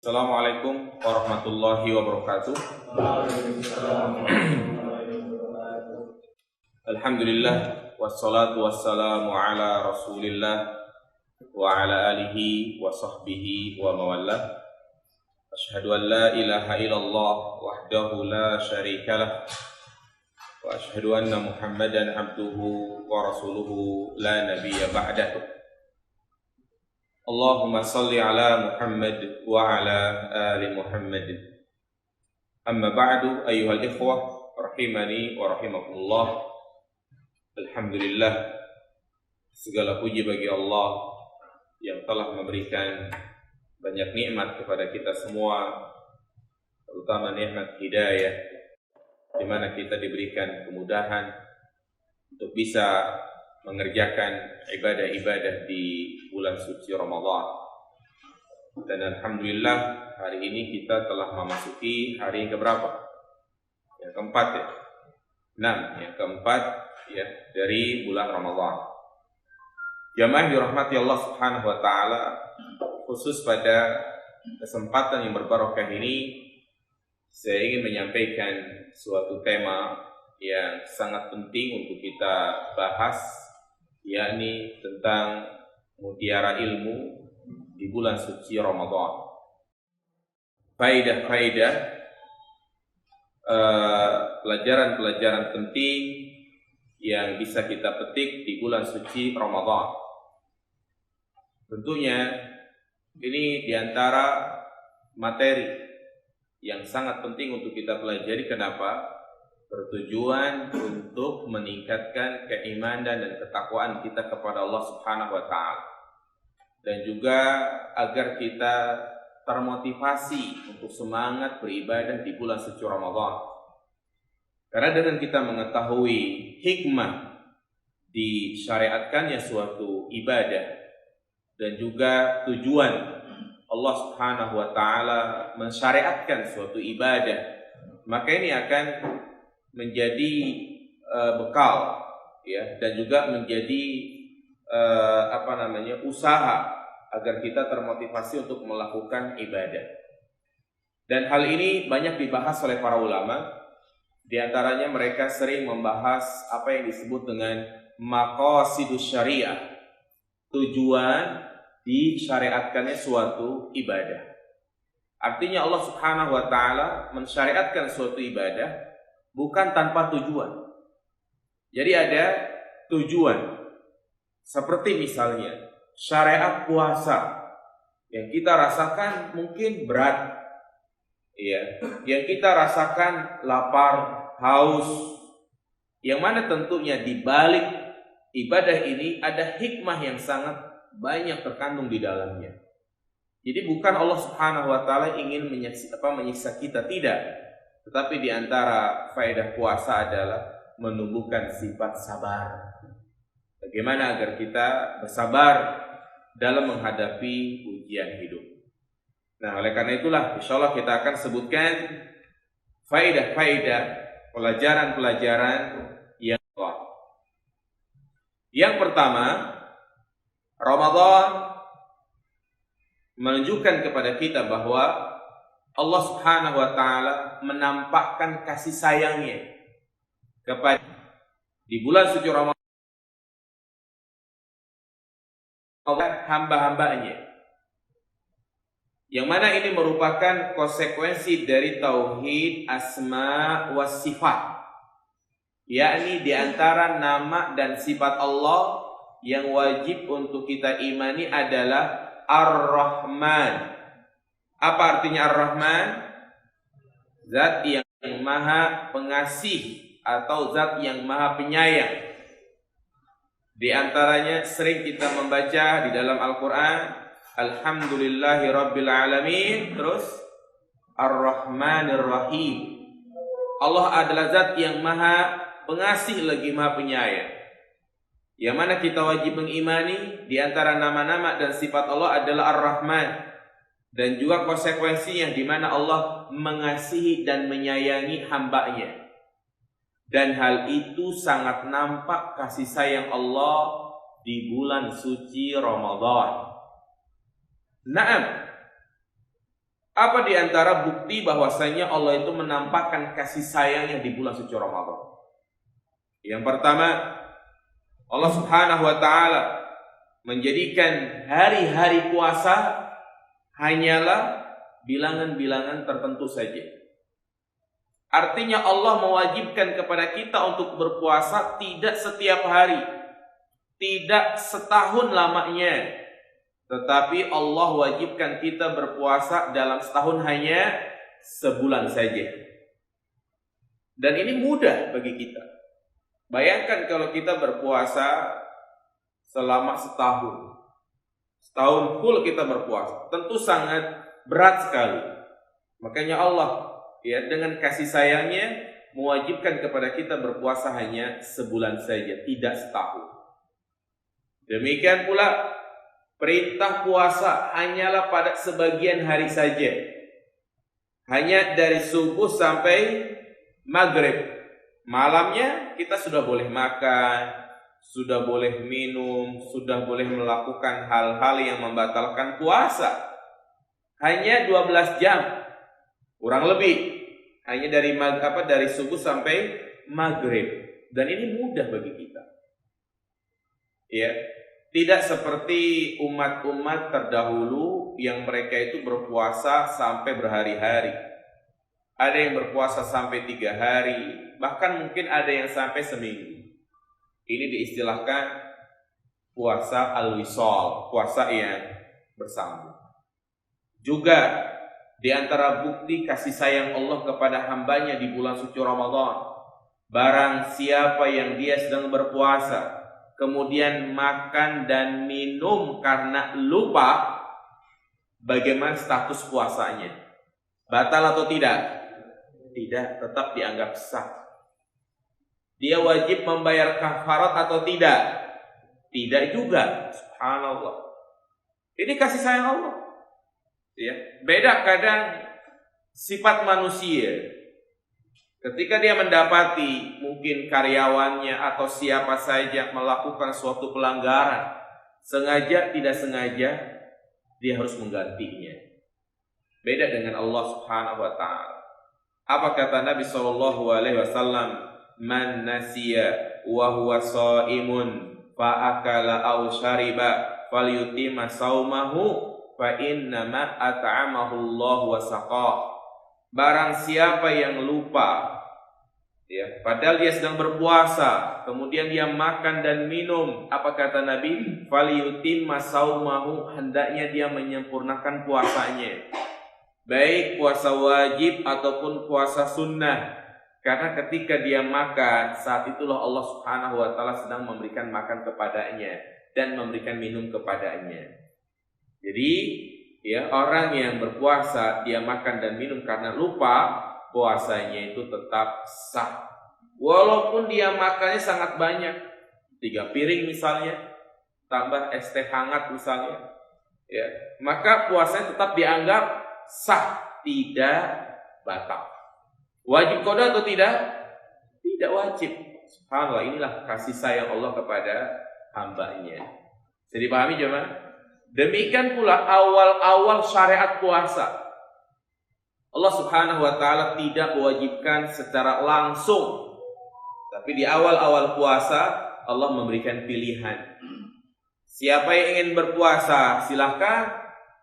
Assalamualaikum warahmatullahi wabarakatuh. Alhamdulillah wassalatu wassalamu ala Rasulillah wa ala alihi wa sahbihi wa mawallah. Asyhadu an la ilaha illallah wahdahu la syarikalah wa asyhadu anna Muhammadan abduhu wa rasuluhu la nabiyya ba'dahu. Allahumma salli ala Muhammad wa ala ali Muhammad. Amma ba'du, ayyuhal ikhwah rahimani wa rahimakumullah. Alhamdulillah, segala puji bagi Allah yang telah memberikan banyak nikmat kepada kita semua, terutama nikmat hidayah, di mana kita diberikan kemudahan untuk bisa mengerjakan ibadah-ibadah di bulan suci Ramadan. Dan alhamdulillah hari ini kita telah memasuki hari yang keberapa? Yang keempat ya. Yang keempat ya dari bulan Ramadan. Jamaah dirahmati Allah Subhanahu wa taala, khusus pada kesempatan yang berbarokah ini saya ingin menyampaikan suatu tema yang sangat penting untuk kita bahas, yakni tentang mutiara ilmu di bulan suci Ramadan. Faidah-faidah, pelajaran-pelajaran penting yang bisa kita petik di bulan suci Ramadan. Tentunya ini diantara materi yang sangat penting untuk kita pelajari. Kenapa? Bertujuan untuk meningkatkan keimanan dan ketakwaan kita kepada Allah Subhanahu wa taala, dan juga agar kita termotivasi untuk semangat beribadah di bulan suci Ramadan. Karena dengan kita mengetahui hikmah disyariatkannya suatu ibadah dan juga tujuan Allah Subhanahu wa taala mensyariatkan suatu ibadah, maka ini akan menjadi bekal ya, dan juga menjadi usaha agar kita termotivasi untuk melakukan ibadah. Dan hal ini banyak dibahas oleh para ulama. Di antaranya mereka sering membahas apa yang disebut dengan maqasidus syariah, tujuan disyariatkannya suatu ibadah. Artinya Allah Subhanahu wa taala mensyariatkan suatu ibadah bukan tanpa tujuan. Jadi ada tujuan. Seperti misalnya syariat puasa yang kita rasakan mungkin berat, ya, yang kita rasakan lapar, haus, yang mana tentunya di balik ibadah ini ada hikmah yang sangat banyak terkandung di dalamnya. Jadi bukan Allah Subhanahu wa taala ingin menyiksa kita, tidak. Tetapi di antara faedah puasa adalah menumbuhkan sifat sabar. Bagaimana agar kita bersabar dalam menghadapi ujian hidup. Nah, oleh karena itulah insyaallah kita akan sebutkan faedah-faedah, pelajaran-pelajaran yang Allah. Yang pertama, Ramadan menunjukkan kepada kita bahwa Allah Subhanahu wa taala menampakkan kasih sayangnya kepada di bulan suci Ramadan hamba-hambanya, yang mana ini merupakan konsekuensi dari tauhid asma wa sifat, yakni di antara nama dan sifat Allah yang wajib untuk kita imani adalah Ar-Rahman. Apa artinya Ar-Rahman? Zat yang maha pengasih atau zat yang maha penyayang. Di antaranya sering kita membaca di dalam Al-Quran, Alhamdulillahi Rabbil Alamin, terus Ar-Rahmanir Rahim. Allah adalah zat yang maha pengasih lagi maha penyayang. Yang mana kita wajib mengimani di antara nama-nama dan sifat Allah adalah Ar-Rahman. Dan juga konsekuensi yang dimana Allah mengasihi dan menyayangi hambanya. Dan hal itu sangat nampak kasih sayang Allah di bulan suci Ramadan. Naam, Apa di antara bukti bahwasanya Allah itu menampakkan kasih sayangnya di bulan suci Ramadan? Yang pertama, Allah Subhanahu wa taala menjadikan hari-hari puasa hanyalah bilangan-bilangan tertentu saja. Artinya Allah mewajibkan kepada kita untuk berpuasa tidak setiap hari, tidak setahun lamanya, tetapi Allah wajibkan kita berpuasa dalam setahun hanya sebulan saja. Dan ini mudah bagi kita. Bayangkan kalau kita berpuasa selama setahun. Setahun full kita berpuasa. Tentu sangat berat sekali. Makanya Allah dengan kasih sayangnya mewajibkan kepada kita berpuasa hanya sebulan saja, tidak setahun. Demikian pula perintah puasa hanyalah pada sebagian hari saja. Hanya dari subuh sampai maghrib. Malamnya kita sudah boleh makan, sudah boleh minum, sudah boleh melakukan hal-hal yang membatalkan puasa. Hanya 12 jam. Kurang lebih. Hanya dari subuh sampai maghrib. Dan ini mudah bagi kita. Ya. Tidak seperti umat-umat terdahulu yang mereka itu berpuasa sampai berhari-hari. Ada yang berpuasa sampai 3 hari, bahkan mungkin ada yang sampai seminggu. Ini diistilahkan puasa al-wisal, puasa yang bersambung. Juga di antara bukti kasih sayang Allah kepada hambanya di bulan suci Ramadan, barang siapa yang dia sedang berpuasa kemudian makan dan minum karena lupa, bagaimana status puasanya? Batal atau tidak? Tidak, tetap dianggap sah. Dia wajib membayar kafarat atau tidak? Tidak juga. Subhanallah. Ini kasih sayang Allah. Ya, beda kadang sifat manusia. Ketika dia mendapati mungkin karyawannya atau siapa saja melakukan suatu pelanggaran, sengaja tidak sengaja dia harus menggantinya. Beda dengan Allah Subhanahu wa taala. Apa kata Nabi sallallahu alaihi wasallam? Man nasiya wa huwa shaimun fa akala aw syariba falyutimma saumahu fa innama at'amahu Allah wa saqah. Barang siapa yang lupa, ya, padahal dia sedang berpuasa, kemudian dia makan dan minum, apa kata Nabi? Falyutimma saumahu, hendaknya dia menyempurnakan puasanya. Baik puasa wajib ataupun puasa sunnah. Karena ketika dia makan, saat itulah Allah Subhanahu wa taala sedang memberikan makan kepadanya dan memberikan minum kepadanya. Jadi ya, orang yang berpuasa dia makan dan minum karena lupa, puasanya itu tetap sah. Walaupun dia makannya sangat banyak, 3 piring misalnya, tambah es teh hangat misalnya, ya, maka puasanya tetap dianggap sah, tidak batal. Wajib qada atau tidak? Tidak wajib. Subhanallah, inilah kasih sayang Allah kepada hambanya. Jadi pahami jemaah? Demikian pula awal-awal syariat puasa. Allah Subhanahu wa taala tidak mewajibkan secara langsung. Tapi di awal-awal puasa Allah memberikan pilihan. Siapa yang ingin berpuasa silahkan.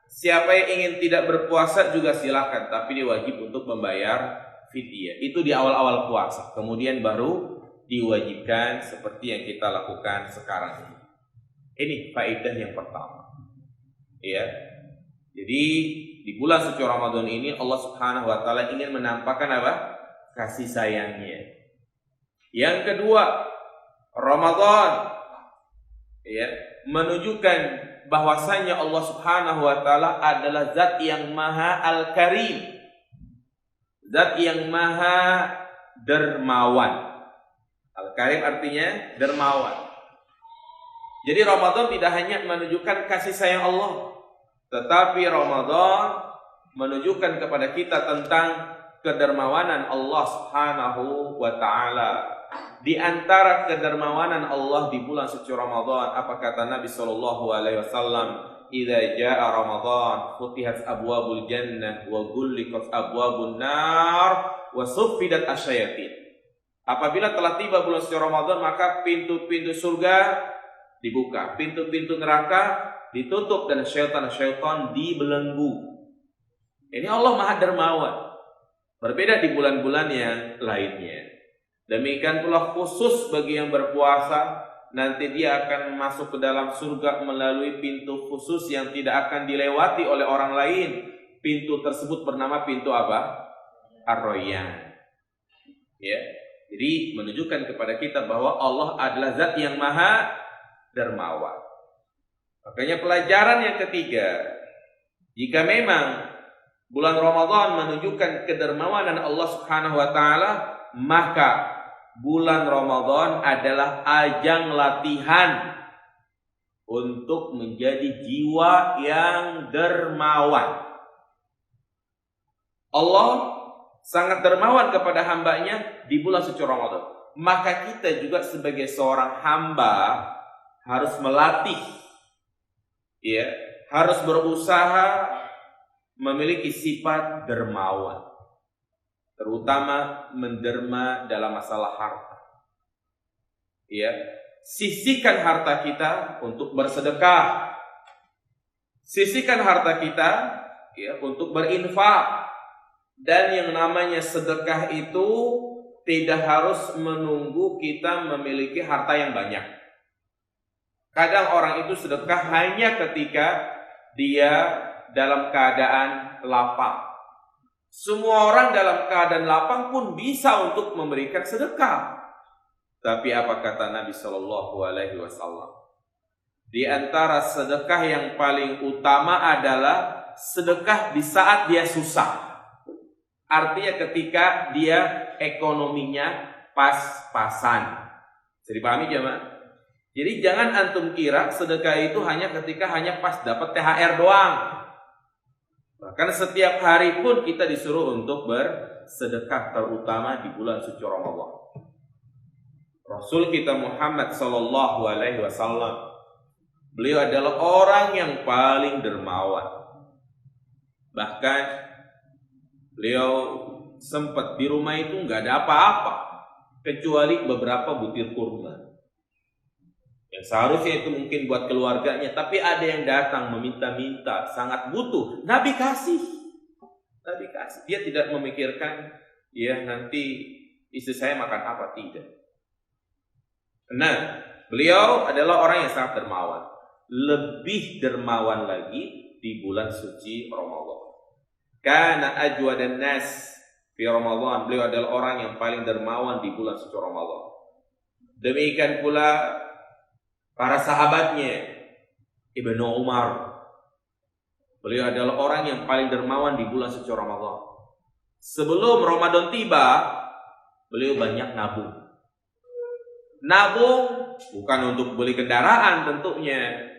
Siapa yang ingin tidak berpuasa juga silahkan. Tapi dia wajib untuk membayar fidyah. Itu di awal-awal puasa. Kemudian baru diwajibkan seperti yang kita lakukan sekarang ini. Ini faedah yang pertama. Ya. Jadi di bulan suci Ramadan ini Allah Subhanahu wa taala ingin menampakkan apa? Kasih sayangnya. Yang kedua, Ramadan ya, menunjukkan bahwasanya Allah Subhanahu wa taala adalah zat yang Maha Al-Karim. Zat yang Maha Dermawan. Al-Karim artinya dermawan. Jadi Ramadan tidak hanya menunjukkan kasih sayang Allah, tetapi Ramadan menunjukkan kepada kita tentang kedermawanan Allah Subhanahu wa taala. Di antara kedermawanan Allah di bulan suci Ramadan, apa kata Nabi sallallahu alaihi wasallam? idza jaa Ramadan futihat abwabul jannah wa ghulliqat abwabun nar wa suffidat asyayatin. Apabila telah tiba bulan suci Ramadan, maka pintu-pintu surga dibuka, pintu-pintu neraka ditutup, dan syaitan-syaitan dibelenggu. Ini Allah Maha Dermawan. Berbeda di bulan-bulan yang lainnya. Demikian pula khusus bagi yang berpuasa, nanti dia akan masuk ke dalam surga melalui pintu khusus yang tidak akan dilewati oleh orang lain. Pintu tersebut bernama pintu apa? Ar-Rayyan. Ya. Jadi menunjukkan kepada kita bahwa Allah adalah zat yang maha dermawan. Makanya pelajaran yang ketiga, jika memang bulan Ramadan menunjukkan kedermawanan Allah Subhanahu wa taala, maka bulan Ramadan adalah ajang latihan untuk menjadi jiwa yang dermawan. Allah sangat dermawan kepada hambanya di bulan suci Ramadan. Maka kita juga sebagai seorang hamba harus melatih, ya, harus berusaha memiliki sifat dermawan, terutama menderma dalam masalah harta. Ya, sisihkan harta kita untuk bersedekah, sisihkan harta kita, ya, untuk berinfak. Dan yang namanya sedekah itu tidak harus menunggu kita memiliki harta yang banyak. Kadang orang itu sedekah hanya ketika dia dalam keadaan lapang. Semua orang dalam keadaan lapang pun bisa untuk memberikan sedekah. Tapi apa kata Nabi Shallallahu Alaihi Wasallam? Di antara sedekah yang paling utama adalah sedekah di saat dia susah. Artinya ketika dia ekonominya pas-pasan. Bisa dipahami jemaah? Jadi jangan antum kira sedekah itu hanya ketika hanya pas dapat THR doang. Bahkan setiap hari pun kita disuruh untuk bersedekah, terutama di bulan suci Ramadan. Rasul kita Muhammad Sallallahu Alaihi Wasallam, beliau adalah orang yang paling dermawan. Bahkan beliau sempat di rumah itu nggak ada apa-apa kecuali beberapa butir kurma yang seharusnya itu mungkin buat keluarganya, tapi ada yang datang meminta-minta, sangat butuh, Nabi kasih. Dia tidak memikirkan ya nanti istri saya makan apa, tidak. Nah, beliau adalah orang yang sangat dermawan, lebih dermawan lagi di bulan suci Ramadan. Kana ajwadan nas fi Ramadan, beliau adalah orang yang paling dermawan di bulan suci Ramadan. Demikian pula para sahabatnya, Ibnu Umar, beliau adalah orang yang paling dermawan di bulan suci Ramadan. Sebelum Ramadan tiba, beliau banyak nabung. Nabung bukan untuk beli kendaraan tentunya.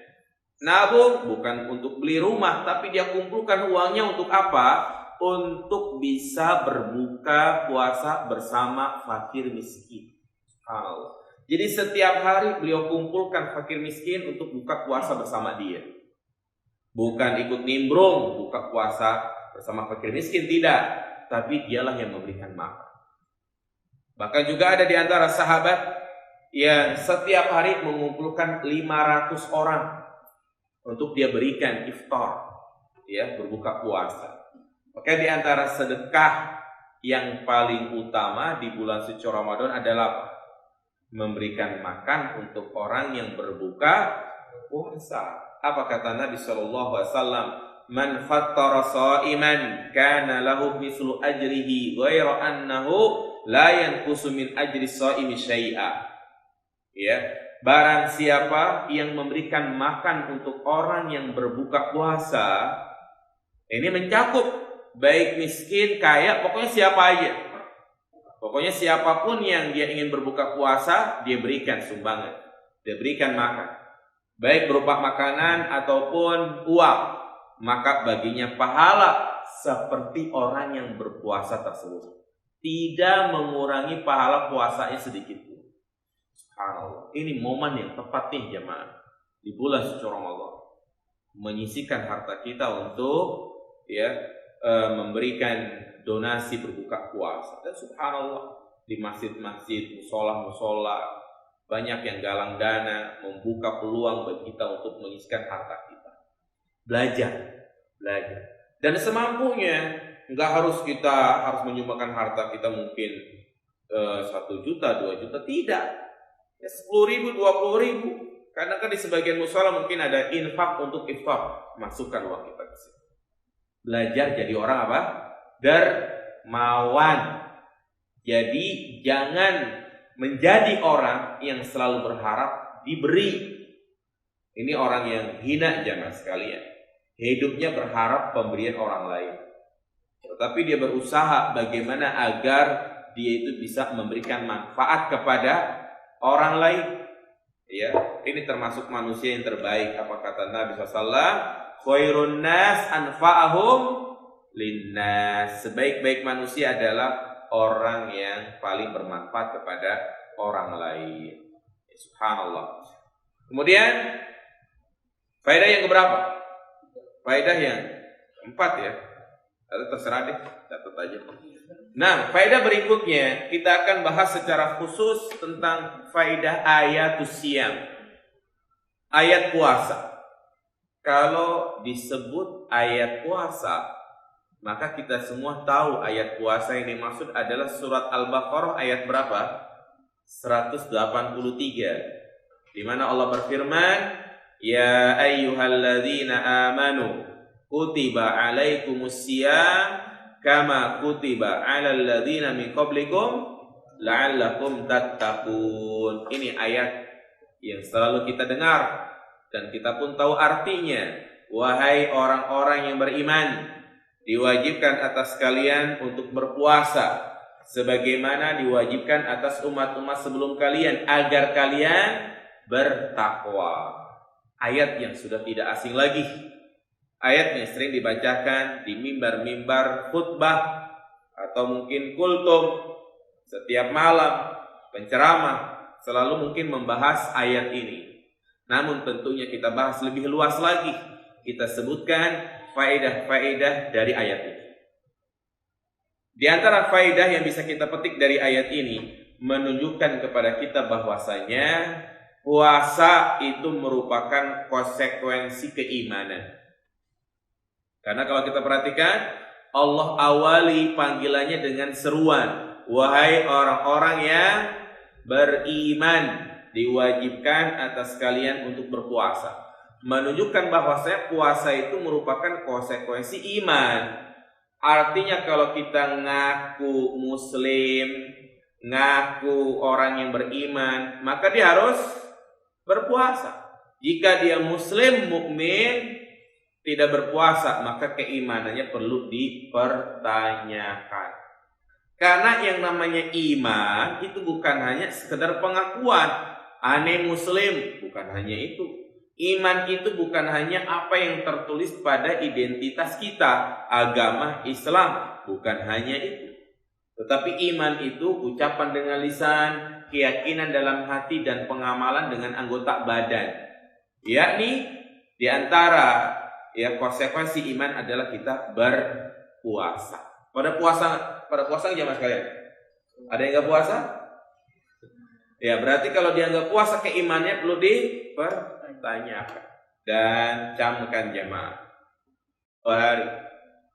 Nabung bukan untuk beli rumah, tapi dia kumpulkan uangnya untuk apa? Untuk bisa berbuka puasa bersama fakir miskin. Jadi setiap hari beliau kumpulkan fakir miskin untuk buka puasa bersama dia. Bukan ikut nimbrung buka puasa bersama fakir miskin, tidak. Tapi dialah yang memberikan makan. Bahkan juga ada di antara sahabat yang setiap hari mengumpulkan 500 orang untuk dia berikan iftar, ya, berbuka puasa. Maka di antara sedekah yang paling utama di bulan suci Ramadan adalah apa? Memberikan makan untuk orang yang berbuka puasa. Apa kata Nabi Shallallahu Alaihi Wasallam? Man fattara sha'iman kana lahu mislu ajrihi ghaira annahu la yanqusu min ajri sha'imi syai'a. Ya. Barang siapa yang memberikan makan untuk orang yang berbuka puasa, ini mencakup baik miskin, kaya, pokoknya siapa aja. Pokoknya siapapun yang dia ingin berbuka puasa, dia berikan sumbangan, dia berikan makan, baik berupa makanan ataupun uang, maka baginya pahala seperti orang yang berpuasa tersebut, tidak mengurangi pahala puasanya sedikit. Subhanallah. Ini momen yang tepat nih jemaah di bulan suci Ramadan. menyisihkan harta kita untuk memberikan donasi berbuka puasa. Dan subhanallah, di masjid-masjid, musola-musola, banyak yang galang dana, membuka peluang bagi kita untuk menyisihkan harta kita. Belajar. Dan semampunya, nggak harus kita menyumbangkan harta kita mungkin 1 juta, 2 juta, tidak. 10.000, 20.000. Karena kan di sebagian musola mungkin ada infak untuk iftar, masukkan uang kita ke situ. Belajar jadi orang apa? Dermawan. Jadi jangan menjadi orang yang selalu berharap diberi. Ini orang yang hina jamaah sekalian. Hidupnya berharap pemberian orang lain. Tetapi dia berusaha bagaimana agar dia itu bisa memberikan manfaat kepada orang lain. Ya, ini termasuk manusia yang terbaik. Apa kata Nabi SAW? Khairun nas anfa'ahum linnas. Sebaik-baik manusia adalah orang yang paling bermanfaat kepada orang lain. Subhanallah. Kemudian faedah yang keberapa? Faedah yang keempat ya. Atau terserah deh, catat aja. Nah, faedah berikutnya kita akan bahas secara khusus tentang faedah ayatus siyam. Ayat puasa. Kalau disebut ayat puasa, maka kita semua tahu ayat puasa yang dimaksud adalah surat Al-Baqarah ayat berapa? 183. Di mana Allah berfirman, "Ya ayyuhalladzina amanu kutiba alaikumus siyam kama kutiba 'alal ladzina min qablikum la'allakum tattaqun." Ini ayat yang selalu kita dengar dan kita pun tahu artinya. Wahai orang-orang yang beriman, diwajibkan atas kalian untuk berpuasa sebagaimana diwajibkan atas umat-umat sebelum kalian agar kalian bertakwa. Ayat yang sudah tidak asing lagi. Ayat yang sering dibacakan di mimbar-mimbar khutbah atau mungkin kultum setiap malam, penceramah selalu mungkin membahas ayat ini. Namun tentunya kita bahas lebih luas lagi. Kita sebutkan faedah-faedah dari ayat ini. Di antara faedah yang bisa kita petik dari ayat ini menunjukkan kepada kita bahwasanya puasa itu merupakan konsekuensi keimanan. Karena kalau kita perhatikan, Allah awali panggilannya dengan seruan, wahai orang-orang yang beriman, diwajibkan atas kalian untuk berpuasa. Menunjukkan bahwasanya puasa itu merupakan konsekuensi iman. Artinya kalau kita ngaku muslim, ngaku orang yang beriman, maka dia harus berpuasa. Jika dia muslim, mukmin, tidak berpuasa, maka keimanannya perlu dipertanyakan. Karena yang namanya iman itu bukan hanya sekedar pengakuan, ane muslim, bukan hanya itu. Iman itu bukan hanya apa yang tertulis pada identitas kita, agama Islam, bukan hanya itu. Tetapi iman itu ucapan dengan lisan, keyakinan dalam hati, dan pengamalan dengan anggota badan. Yakni di antara konsekuensi iman adalah kita berpuasa. Pada puasa jamaah sekalian, ada yang nggak puasa? Ya, berarti kalau dia nggak puasa, keimanannya perlu dipertanyakan dan camkan jamaah.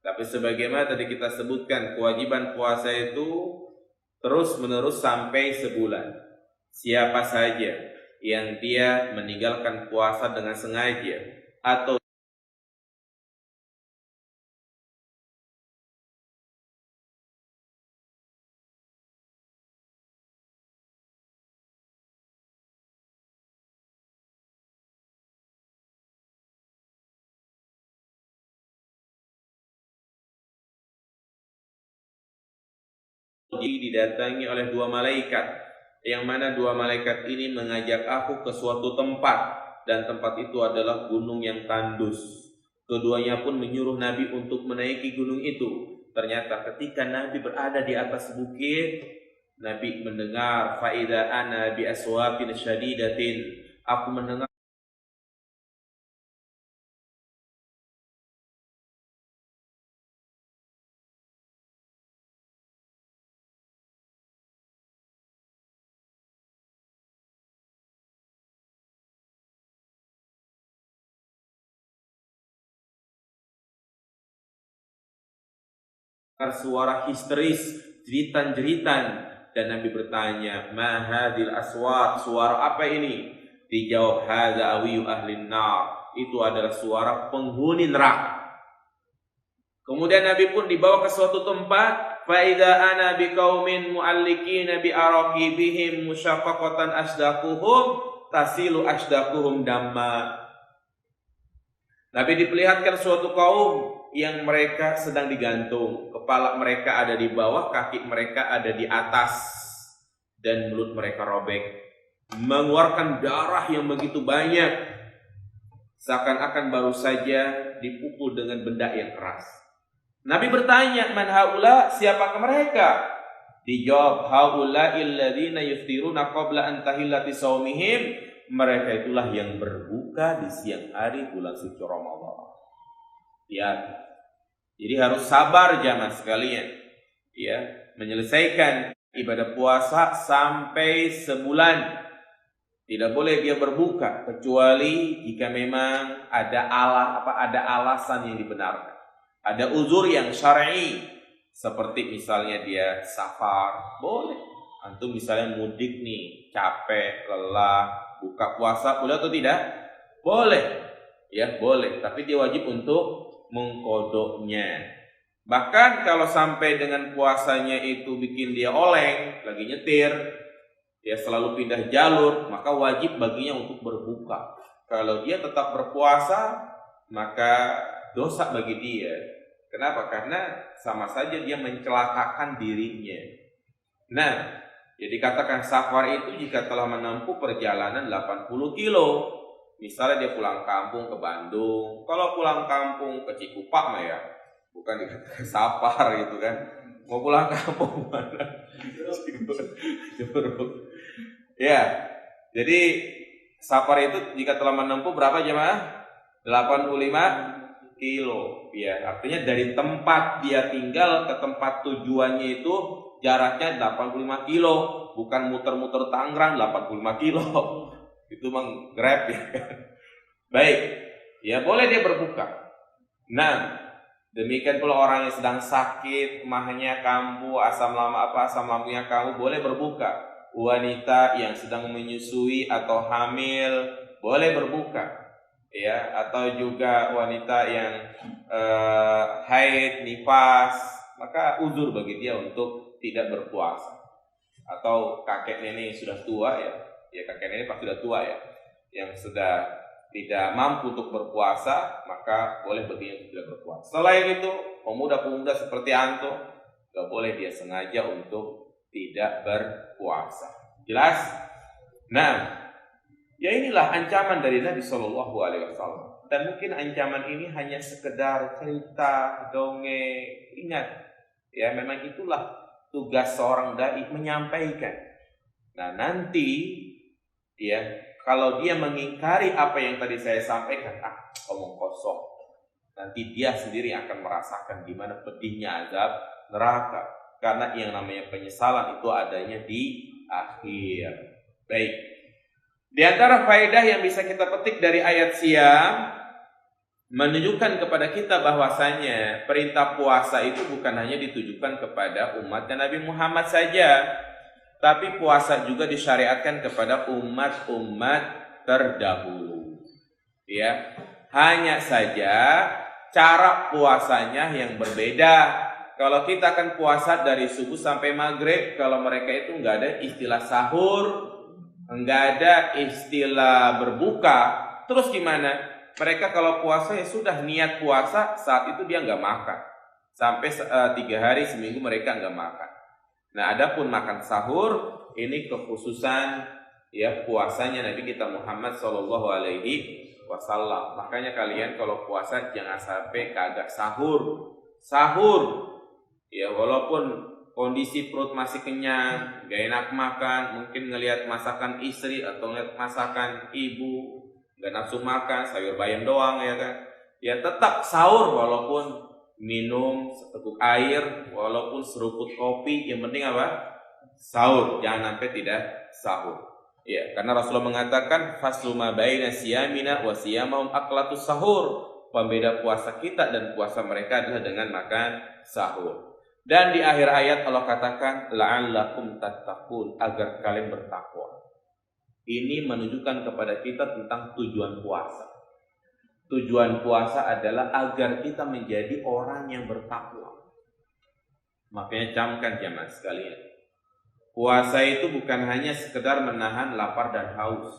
Tapi sebagaimana tadi kita sebutkan, kewajiban puasa itu terus menerus sampai sebulan. Siapa saja yang dia meninggalkan puasa dengan sengaja atau didatangi oleh 2 malaikat, yang mana 2 malaikat ini mengajak aku ke suatu tempat, dan tempat itu adalah gunung yang tandus. Keduanya pun menyuruh Nabi untuk menaiki gunung itu. Ternyata ketika Nabi berada di atas bukit, Nabi mendengar faida ana bi aswatin syadidatin. Aku mendengar suara histeris, jeritan-jeritan, dan Nabi bertanya, "Ma hadhil aswat?" Suara apa ini? Dijawab, "Hadza awiyu ahlin nar." Itu adalah suara penghuni neraka. Kemudian Nabi pun dibawa ke suatu tempat, fa idza ana biqaumin mu'allikina bi araqibihim musyaqqatan asdaquhum tasilu asdaquhum damma. Nabi diperlihatkan suatu kaum yang mereka sedang digantung, kepala mereka ada di bawah, kaki mereka ada di atas, dan mulut mereka robek, mengeluarkan darah yang begitu banyak, seakan-akan baru saja dipukul dengan benda yang keras. Nabi bertanya, "Man haula?" Siapakah mereka? Dijawab, "Haula illadzina yuftiruna qabla an tahillati shaumihim." Mereka itulah yang berbuka di siang hari bulan suci Ramadan. Ya. Jadi harus sabar jamaah sekalian, ya, menyelesaikan ibadah puasa sampai sebulan. Tidak boleh dia berbuka kecuali jika memang ada alasan yang dibenarkan. Ada uzur yang syar'i, seperti misalnya dia safar, boleh. Antum misalnya mudik nih, capek, lelah, buka puasa boleh atau tidak? Boleh. Ya, boleh, tapi dia wajib untuk mengkodoknya. Bahkan kalau sampai dengan puasanya itu bikin dia oleng, lagi nyetir, dia selalu pindah jalur, maka wajib baginya untuk berbuka. Kalau dia tetap berpuasa, maka dosa bagi dia. Kenapa? Karena sama saja dia mencelakakan dirinya. Nah, jadi katakan safar itu jika telah menempuh perjalanan 80 kilo. Misalnya dia pulang kampung ke Bandung. Kalau pulang kampung ke Cikupa mah ya, bukan dikatakan safar gitu kan. Mau pulang kampung mana? Ya, jadi safar itu jika telah menempuh berapa jemaah? 85 kilo. Ya, artinya dari tempat dia tinggal ke tempat tujuannya itu jaraknya 85 kilo, bukan muter-muter Tangerang 85 kilo. Itu memang Grab ya. Baik, ya boleh dia berbuka. Nah, demikian pula orang yang sedang sakit, mahnya kambuh, asam lambungnya kambuh, boleh berbuka. Wanita yang sedang menyusui atau hamil boleh berbuka. Ya, atau juga wanita yang haid, nifas, maka uzur bagi dia untuk tidak berpuasa. Atau kakek nenek yang sudah tua ya kakek nenek pasti sudah tua ya, yang sudah tidak mampu untuk berpuasa, maka boleh baginya untuk tidak berpuasa. Selain itu, pemuda-pemuda seperti antum, gak boleh dia sengaja untuk tidak berpuasa. Jelas? Nah, ya inilah ancaman dari Nabi Shallallahu Alaihi Wasallam. Dan mungkin ancaman ini hanya sekedar cerita, dongeng. Ingat, ya memang itulah tugas seorang dai menyampaikan. Nah nanti, ya kalau dia mengingkari apa yang tadi saya sampaikan, omong kosong. Nanti dia sendiri akan merasakan gimana pedihnya azab neraka. Karena yang namanya penyesalan itu adanya di akhir. Baik. Di antara faedah yang bisa kita petik dari ayat Syam, menunjukkan kepada kita bahwasanya perintah puasa itu bukan hanya ditujukan kepada umatnya Nabi Muhammad saja, tapi puasa juga disyariatkan kepada umat-umat terdahulu. Ya, hanya saja cara puasanya yang berbeda. Kalau kita akan puasa dari subuh sampai maghrib, kalau mereka itu nggak ada istilah sahur, nggak ada istilah berbuka, terus gimana? Mereka kalau puasa ya sudah niat puasa, saat itu dia nggak makan sampai 3 hari seminggu mereka nggak makan. Nah, adapun makan sahur ini kekhususan ya puasanya Nabi kita Muhammad Shallallahu Alaihi Wasallam. Makanya kalian kalau puasa jangan sampai kagak sahur. Ya walaupun kondisi perut masih kenyang, gak enak makan, mungkin ngelihat masakan istri atau ngelihat masakan ibu, gak nafsu makan, sayur bayam doang ya kan. Ya tetap sahur walaupun minum seteguk air, walaupun seruput kopi, yang penting apa? Sahur, jangan sampai tidak sahur. Ya, karena Rasulullah mengatakan faslu ma baina siyamina wa siyamahum aqlatus sahur. Pembeda puasa kita dan puasa mereka adalah dengan makan sahur. Dan di akhir ayat Allah katakan la'allakum tattaqun, agar kalian bertakwa. Ini menunjukkan kepada kita tentang tujuan puasa. Tujuan puasa adalah agar kita menjadi orang yang bertakwa. Makanya camkan jamaah sekalian, puasa itu bukan hanya sekedar menahan lapar dan haus.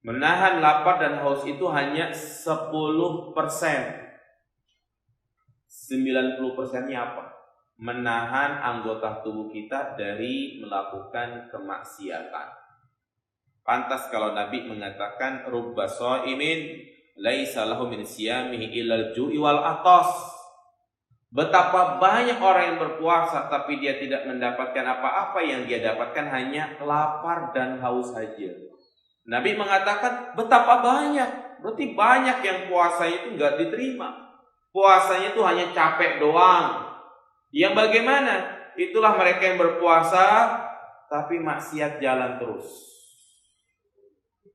Menahan lapar dan haus itu hanya 10%. 90%-nya apa? Menahan anggota tubuh kita dari melakukan kemaksiatan. Pantas kalau Nabi mengatakan rubba shaimin laisa lahu min siyamihi illal ju'i wal atas. Betapa banyak orang yang berpuasa tapi dia tidak mendapatkan apa-apa, yang dia dapatkan hanya lapar dan haus saja. Nabi mengatakan betapa banyak, berarti banyak yang puasa itu enggak diterima. Puasanya itu hanya capek doang. Yang bagaimana? Itulah mereka yang berpuasa tapi maksiat jalan terus.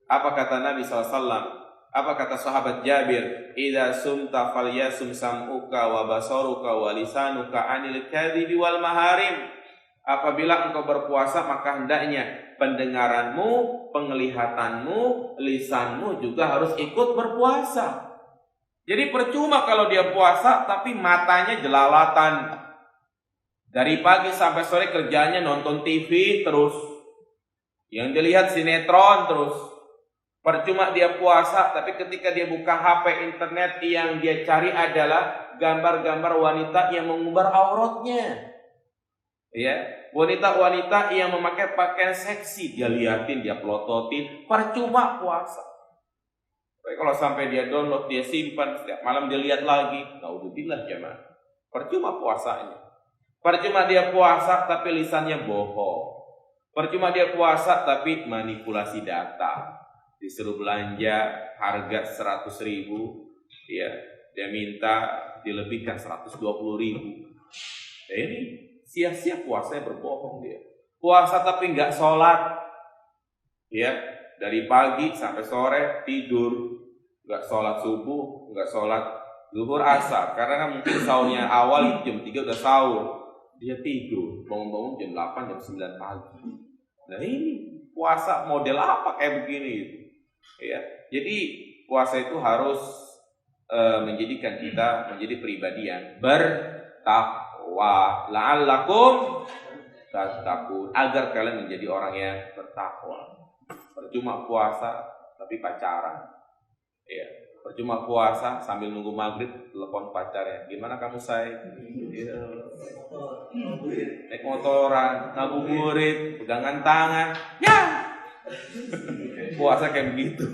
Apa kata Nabi SAW? Apa kata sahabat Jabir? Idza sumta falyasum sam'uka wa basaruka wa lisanuka 'anil kadhibi wal maharim. Apabila engkau berpuasa, maka hendaknya pendengaranmu, penglihatanmu, lisanmu juga harus ikut berpuasa. Jadi percuma kalau dia puasa tapi matanya jelalatan. Dari pagi sampai sore kerjanya nonton TV terus. Yang dilihat sinetron terus. Percuma dia puasa tapi ketika dia buka HP internet, yang dia cari adalah gambar-gambar wanita yang mengumbar auratnya. Ya, wanita-wanita yang memakai pakaian seksi dia liatin, dia pelototin. Percuma puasa. Kalau sampai dia download, dia simpan, setiap malam dia lihat lagi, naudzubillah jemaah. Percuma puasanya. Percuma dia puasa tapi lisannya bohong. Percuma dia puasa tapi manipulasi data. Disuruh belanja harga 100.000, ya, dia minta dilebihkan 120.000. Nah, ini sia-sia puasanya, berbohong dia. Puasa tapi nggak sholat, ya, dari pagi sampai sore tidur. Nggak sholat subuh, nggak sholat zuhur asar, karena kan mungkin sahurnya awal jam 3 udah sahur, dia tidur, bangun-bangun jam 8, jam 9 pagi. Nah ini puasa model apa kayak begini itu? Ya, jadi puasa itu harus menjadikan kita menjadi pribadi yang bertakwa, la'allakum tattaqun, agar kalian menjadi orang yang bertakwa. Percuma puasa tapi pacaran. Ya, percuma puasa sambil nunggu maghrib telepon pacarnya, gimana kamu say? Ya. Naik motoran, ngabuburit, pegangan tangan, ya. Puasa kayak begitu.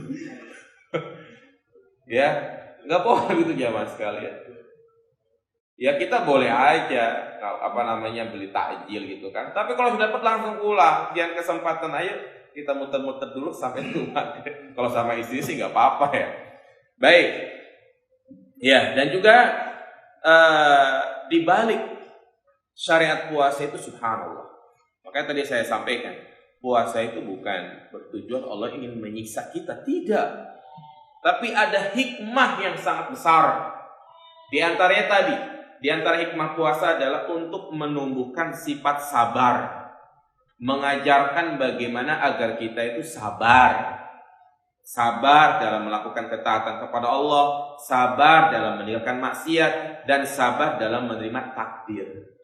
Ya, nggak boleh gitu jamaah sekalian. Ya kita boleh aja beli takjil gitu kan. Tapi kalau sudah dapat langsung pulang, jangan kesempatan, ayo kita muter-muter dulu sampai rumah. Kalau sama istri sih nggak apa-apa ya. Baik, ya, dan juga di balik syariat puasa itu subhanallah. Makanya tadi saya sampaikan, puasa itu bukan bertujuan Allah ingin menyiksa kita, tidak. Tapi ada hikmah yang sangat besar. Di antaranya tadi, di antara hikmah puasa adalah untuk menumbuhkan sifat sabar, mengajarkan bagaimana agar kita itu sabar. Sabar dalam melakukan ketaatan kepada Allah, sabar dalam meninggalkan maksiat, dan sabar dalam menerima takdir.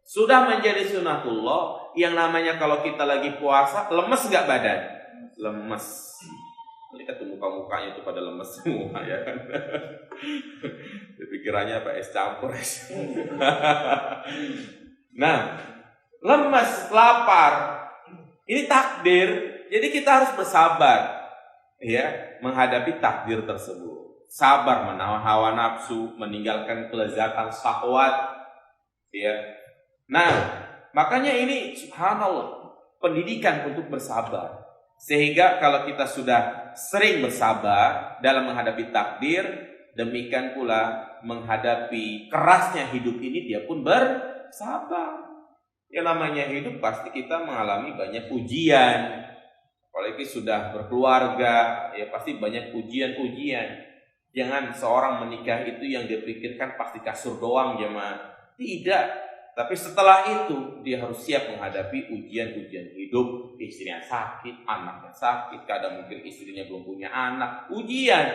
Sudah menjadi sunatullah, yang namanya kalau kita lagi puasa, lemes gak badan? Lemes. Lihat tuh muka-mukanya itu pada lemes semua ya kan. Pikirannya apa, es campur es. Nah, lemes, lapar, ini takdir. Jadi kita harus bersabar, ya, menghadapi takdir tersebut. Sabar menahan hawa nafsu, meninggalkan kelezatan syahwat, ya. Nah, makanya ini subhanallah, pendidikan untuk bersabar. Sehingga kalau kita sudah sering bersabar dalam menghadapi takdir, demikian pula menghadapi kerasnya hidup ini dia pun bersabar. Yang namanya hidup pasti kita mengalami banyak ujian. Apalagi sudah berkeluarga, ya pasti banyak ujian-ujian. Jangan seorang menikah itu yang dia pikirkan pasti kasur doang jemaah. Tidak. Tapi setelah itu dia harus siap menghadapi ujian-ujian hidup. Istrinya sakit, anaknya sakit, kadang mungkin istrinya belum punya anak. Ujian.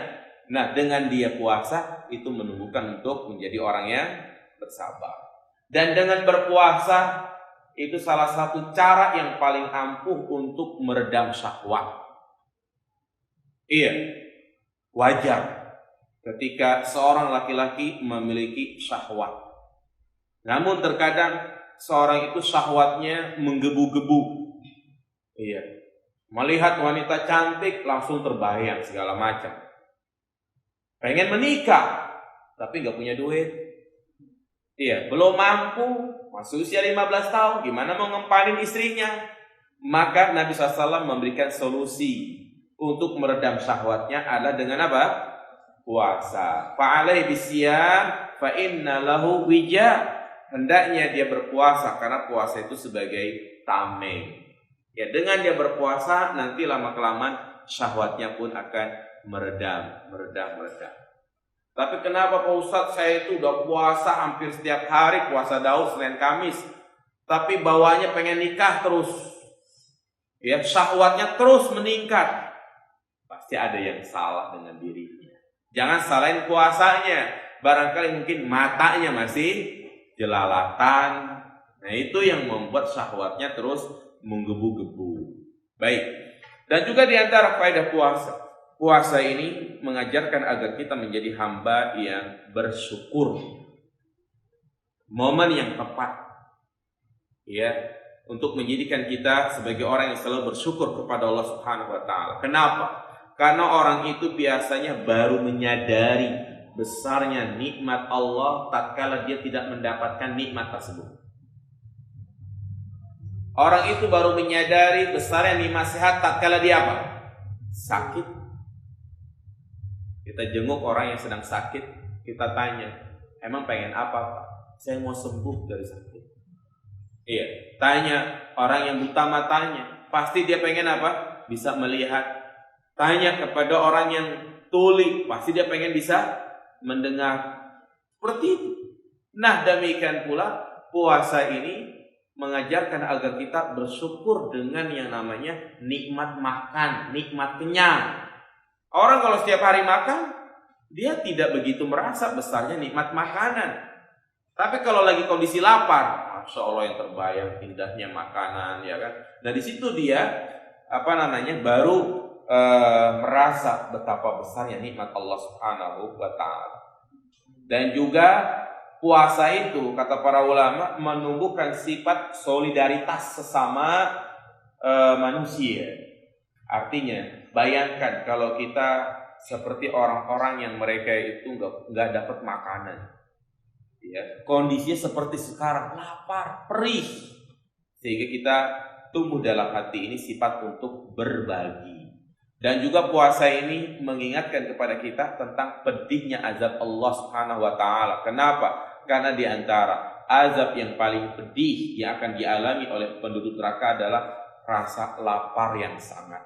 Nah, dengan dia puasa itu menumbuhkan untuk menjadi orang yang bersabar. Dan dengan berpuasa itu salah satu cara yang paling ampuh untuk meredam syahwat. Iya, wajar ketika seorang laki-laki memiliki syahwat. Namun terkadang seorang itu syahwatnya menggebu-gebu. Iya, melihat wanita cantik langsung terbayang segala macam. Pengen menikah, tapi nggak punya duit. Iya, belum mampu, masih usia 15 tahun, gimana mau ngempanin istrinya? Maka Nabi SAW memberikan solusi untuk meredam syahwatnya adalah dengan apa? Puasa. Fa'alaihi bisyam fa inna lahu wija. Hendaknya dia berpuasa karena puasa itu sebagai tameng. Ya, dengan dia berpuasa nanti lama-kelamaan syahwatnya pun akan meredam. Tapi kenapa Pak Ustadz saya itu udah puasa hampir setiap hari, puasa Daud, Senin, Kamis, tapi bawaannya pengen nikah terus. Ya, syahwatnya terus meningkat. Pasti ada yang salah dengan dirinya. Jangan salahin puasanya. Barangkali mungkin matanya masih jelalatan. Nah, itu yang membuat syahwatnya terus menggebu-gebu. Baik. Dan juga di antara faedah puasa. Puasa ini mengajarkan agar kita menjadi hamba yang bersyukur. Momen yang tepat. Ya, untuk menjadikan kita sebagai orang yang selalu bersyukur kepada Allah Subhanahu wa taala. Kenapa? Karena orang itu biasanya baru menyadari besarnya nikmat Allah tatkala dia tidak mendapatkan nikmat tersebut. Orang itu baru menyadari besarnya nikmat sehat tatkala dia apa? Sakit. Kita jenguk orang yang sedang sakit, kita tanya, emang pengen apa, Pak? Saya mau sembuh dari sakit. Iya, tanya orang yang buta matanya, pasti dia pengen apa? Bisa melihat. Tanya kepada orang yang tuli, pasti dia pengen bisa mendengar. Seperti itu. Nah, demikian pula puasa ini mengajarkan agar kita bersyukur dengan yang namanya nikmat makan, nikmat kenyang. Orang kalau setiap hari makan, dia tidak begitu merasa besarnya nikmat makanan. Tapi kalau lagi kondisi lapar, Masya Allah yang terbayang indahnya makanan, ya kan? Nah, di situ dia baru merasa betapa besarnya nikmat Allah Subhanahu wa taala. Dan juga puasa itu kata para ulama menumbuhkan sifat solidaritas sesama manusia. Artinya, bayangkan kalau kita seperti orang-orang yang mereka itu nggak dapat makanan, ya, kondisinya seperti sekarang, lapar, perih, sehingga kita tumbuh dalam hati ini sifat untuk berbagi. Dan juga puasa ini mengingatkan kepada kita tentang pedihnya azab Allah Subhanahu wa taala. Kenapa? Karena di antara azab yang paling pedih yang akan dialami oleh penduduk neraka adalah rasa lapar yang sangat.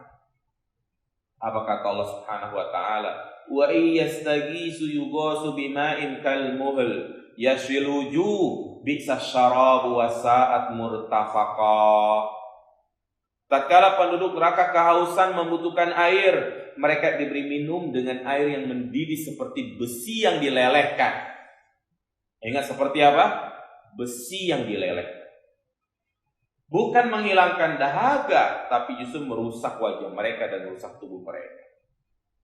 Apa kata Allah Subhanahu wa taala? Wa iyastaghisu yughasu bima'in kalmuhl yashwiluju bi'sa syarabu wa sa'at murtafaqa. Tatkala penduduk neraka kehausan membutuhkan air, mereka diberi minum dengan air yang mendidih seperti besi yang dilelehkan. Ingat seperti apa? Besi yang dilelehkan. Bukan menghilangkan dahaga, tapi justru merusak wajah mereka dan merusak tubuh mereka.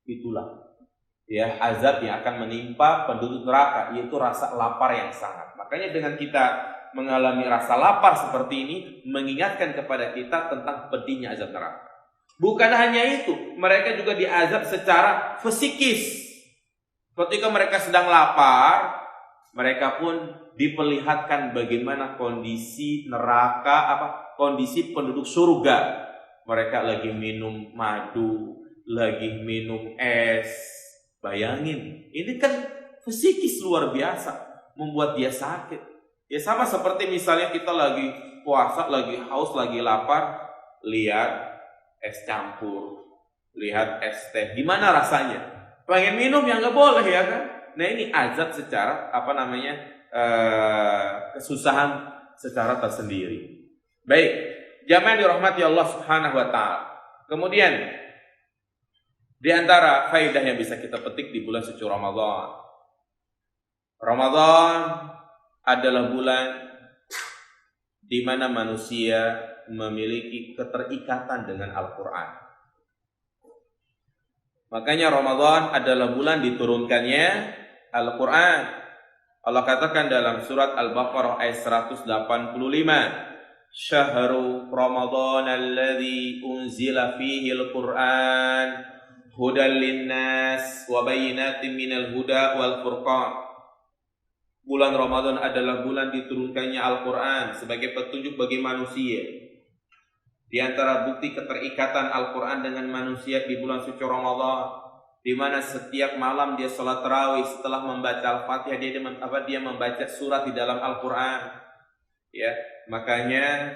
Itulah ya azab yang akan menimpa penduduk neraka, yaitu rasa lapar yang sangat. Makanya dengan kita mengalami rasa lapar seperti ini mengingatkan kepada kita tentang pedihnya azab neraka. Bukan hanya itu, mereka juga diazab secara fisikis. Ketika mereka sedang lapar, mereka pun diperlihatkan bagaimana kondisi neraka, kondisi penduduk surga. Mereka lagi minum madu, lagi minum es. Bayangin, ini kan fisikis luar biasa, membuat dia sakit. Ya sama seperti misalnya kita lagi puasa, lagi haus, lagi lapar, lihat es campur, lihat es teh, gimana rasanya? Pengen minum ya nggak boleh ya kan? Nah ini azab secara kesusahan secara tersendiri. Baik, jamaah dirahmati Allah Subhanahu wa taala. Kemudian di antara faedah yang bisa kita petik di bulan suci Ramadan. Ramadan adalah bulan di mana manusia memiliki keterikatan dengan Al-Qur'an. Makanya Ramadan adalah bulan diturunkannya Al-Qur'an. Allah katakan dalam surat Al-Baqarah ayat 185, Syahru Ramadan alladzi unzila fihi al-Qur'an hudan linnas wa bayyinatin minal huda wal furqan. Bulan Ramadan adalah bulan diturunkannya Al-Qur'an sebagai petunjuk bagi manusia. Di antara bukti keterikatan Al-Qur'an dengan manusia di bulan suci Ramadan, di mana setiap malam dia sholat tarawih, setelah membaca Al-Fatihah dia membaca surat di dalam Al-Qur'an. Ya, makanya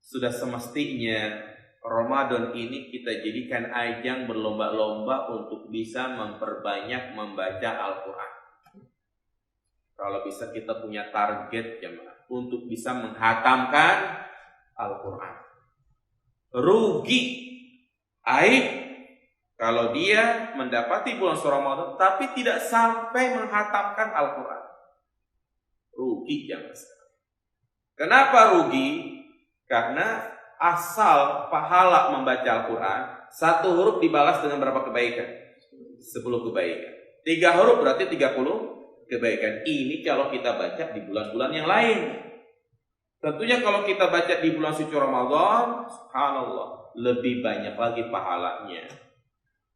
sudah semestinya Ramadan ini kita jadikan ajang berlomba-lomba untuk bisa memperbanyak membaca Al-Qur'an. Kalau bisa kita punya target jemaah untuk bisa menghatamkan Al-Qur'an. Rugi, aib kalau dia mendapati bulan suci Ramadan tapi tidak sampai menghatamkan Al-Qur'an. Rugi jemaah. Kenapa rugi? Karena asal pahala membaca Al-Quran, 1 huruf dibalas dengan berapa kebaikan? 10 kebaikan. 3 huruf berarti 30 kebaikan. Ini kalau kita baca di bulan-bulan yang lain. Tentunya kalau kita baca di bulan suci Ramadan, subhanallah, lebih banyak lagi pahalanya.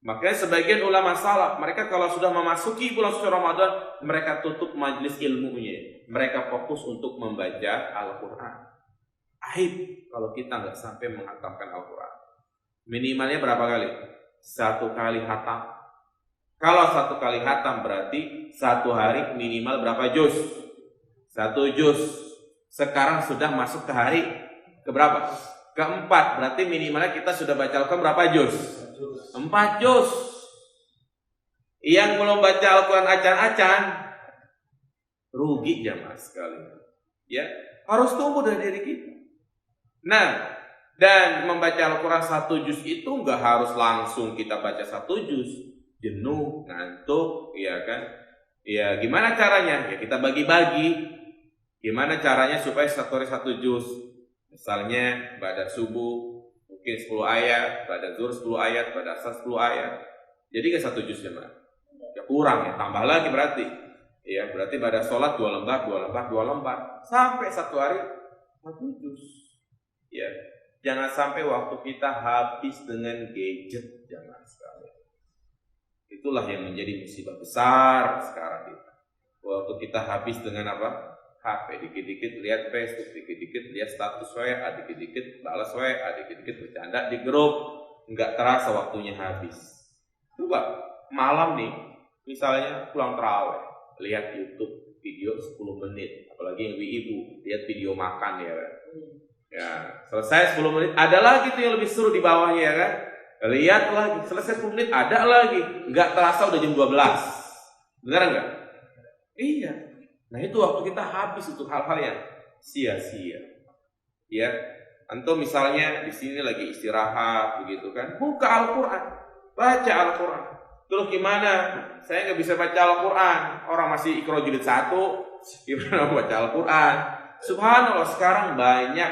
Makanya sebagian ulama salaf, mereka kalau sudah memasuki bulan suci Ramadan, mereka tutup majelis ilmunya. Mereka fokus untuk membaca Al-Quran. Aib kalau kita nggak sampai menghatamkan Al-Quran. Minimalnya berapa kali? 1 kali hatam. Kalau 1 kali hatam berarti 1 hari minimal berapa juz? 1 juz. Sekarang sudah masuk ke hari keberapa? Keempat. Berarti minimalnya kita sudah baca Al-Quran berapa juz? 4 juz. Yang belum baca Al-Quran acan-acan, rugi jamaah sekalian. Ya, harus tumbuh dari diri kita. Nah, dan membaca Al-Quran 1 juz itu nggak harus langsung kita baca 1 juz. Jenuh, ngantuk, ya kan? Ya, gimana caranya? Ya kita bagi-bagi. Gimana caranya supaya 1 hari 1 juz? Misalnya pada subuh mungkin 10 ayat, pada zuhur 10 ayat, pada asar 10 ayat. Jadi kan 1 juz ya, ya kurang ya, tambah lagi berarti. Ya, berarti pada sholat 2 lembar, 2 lembar, 2 lembar. Sampai 1 hari 1 juz. Ya, jangan sampai waktu kita habis dengan gadget, jangan sekali. Itulah yang menjadi musibah besar sekarang kita. Waktu kita habis dengan apa? HP, dikit-dikit lihat Facebook, dikit-dikit lihat status WA, dikit-dikit balas WA, dikit-dikit bercanda di grup, nggak terasa waktunya habis. Coba malam nih, misalnya pulang tarawih, lihat YouTube video 10 menit, apalagi yang ibu lihat video makan ya kan. Ya, selesai 10 menit, ada lagi tuh yang lebih seru di bawahnya ya kan. Lihat lagi, selesai 10 menit ada lagi, nggak terasa udah jam 12. Benar nggak? Iya. Nah itu waktu kita habis untuk hal-hal yang sia-sia. Ya, antum misalnya di sini lagi istirahat begitu kan, buka Al-Quran, baca Al-Quran. Terus gimana? Saya nggak bisa baca Al-Quran. Orang masih Iqra jilid 1, gimana baca Al-Quran? Subhanallah sekarang banyak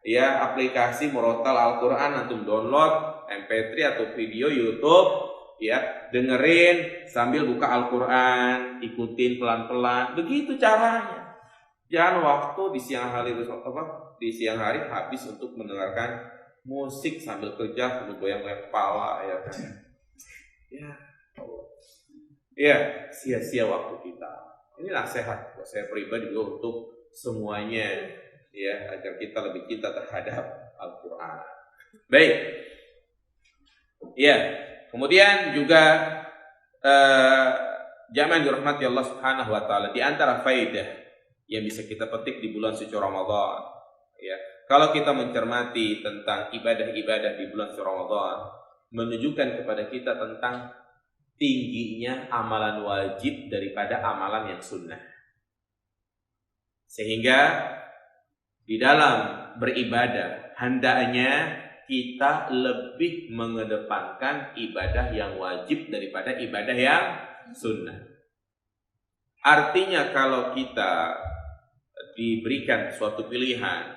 ya aplikasi murotal Al-Quran, antum download MP3 atau video YouTube. Ya, dengerin sambil buka Al-Quran, ikutin pelan-pelan, begitu caranya. Jangan waktu di siang hari habis untuk mendengarkan musik sambil kerja, sambil goyang-goyang kepala, ya kan? Ya, ya, sia-sia waktu kita. Ini nasihat buat saya pribadi juga untuk semuanya, ya, agar kita lebih cinta terhadap Al-Quran. Baik, ya. Kemudian juga jamaah dirahmati Allah Subhanahu wa taala, di antara faedah yang bisa kita petik di bulan suci Ramadan, ya. Kalau kita mencermati tentang ibadah-ibadah di bulan suci Ramadan, menunjukkan kepada kita tentang tingginya amalan wajib daripada amalan yang sunnah. Sehingga di dalam beribadah hendaknya kita lebih mengedepankan ibadah yang wajib daripada ibadah yang sunnah. Artinya kalau kita diberikan suatu pilihan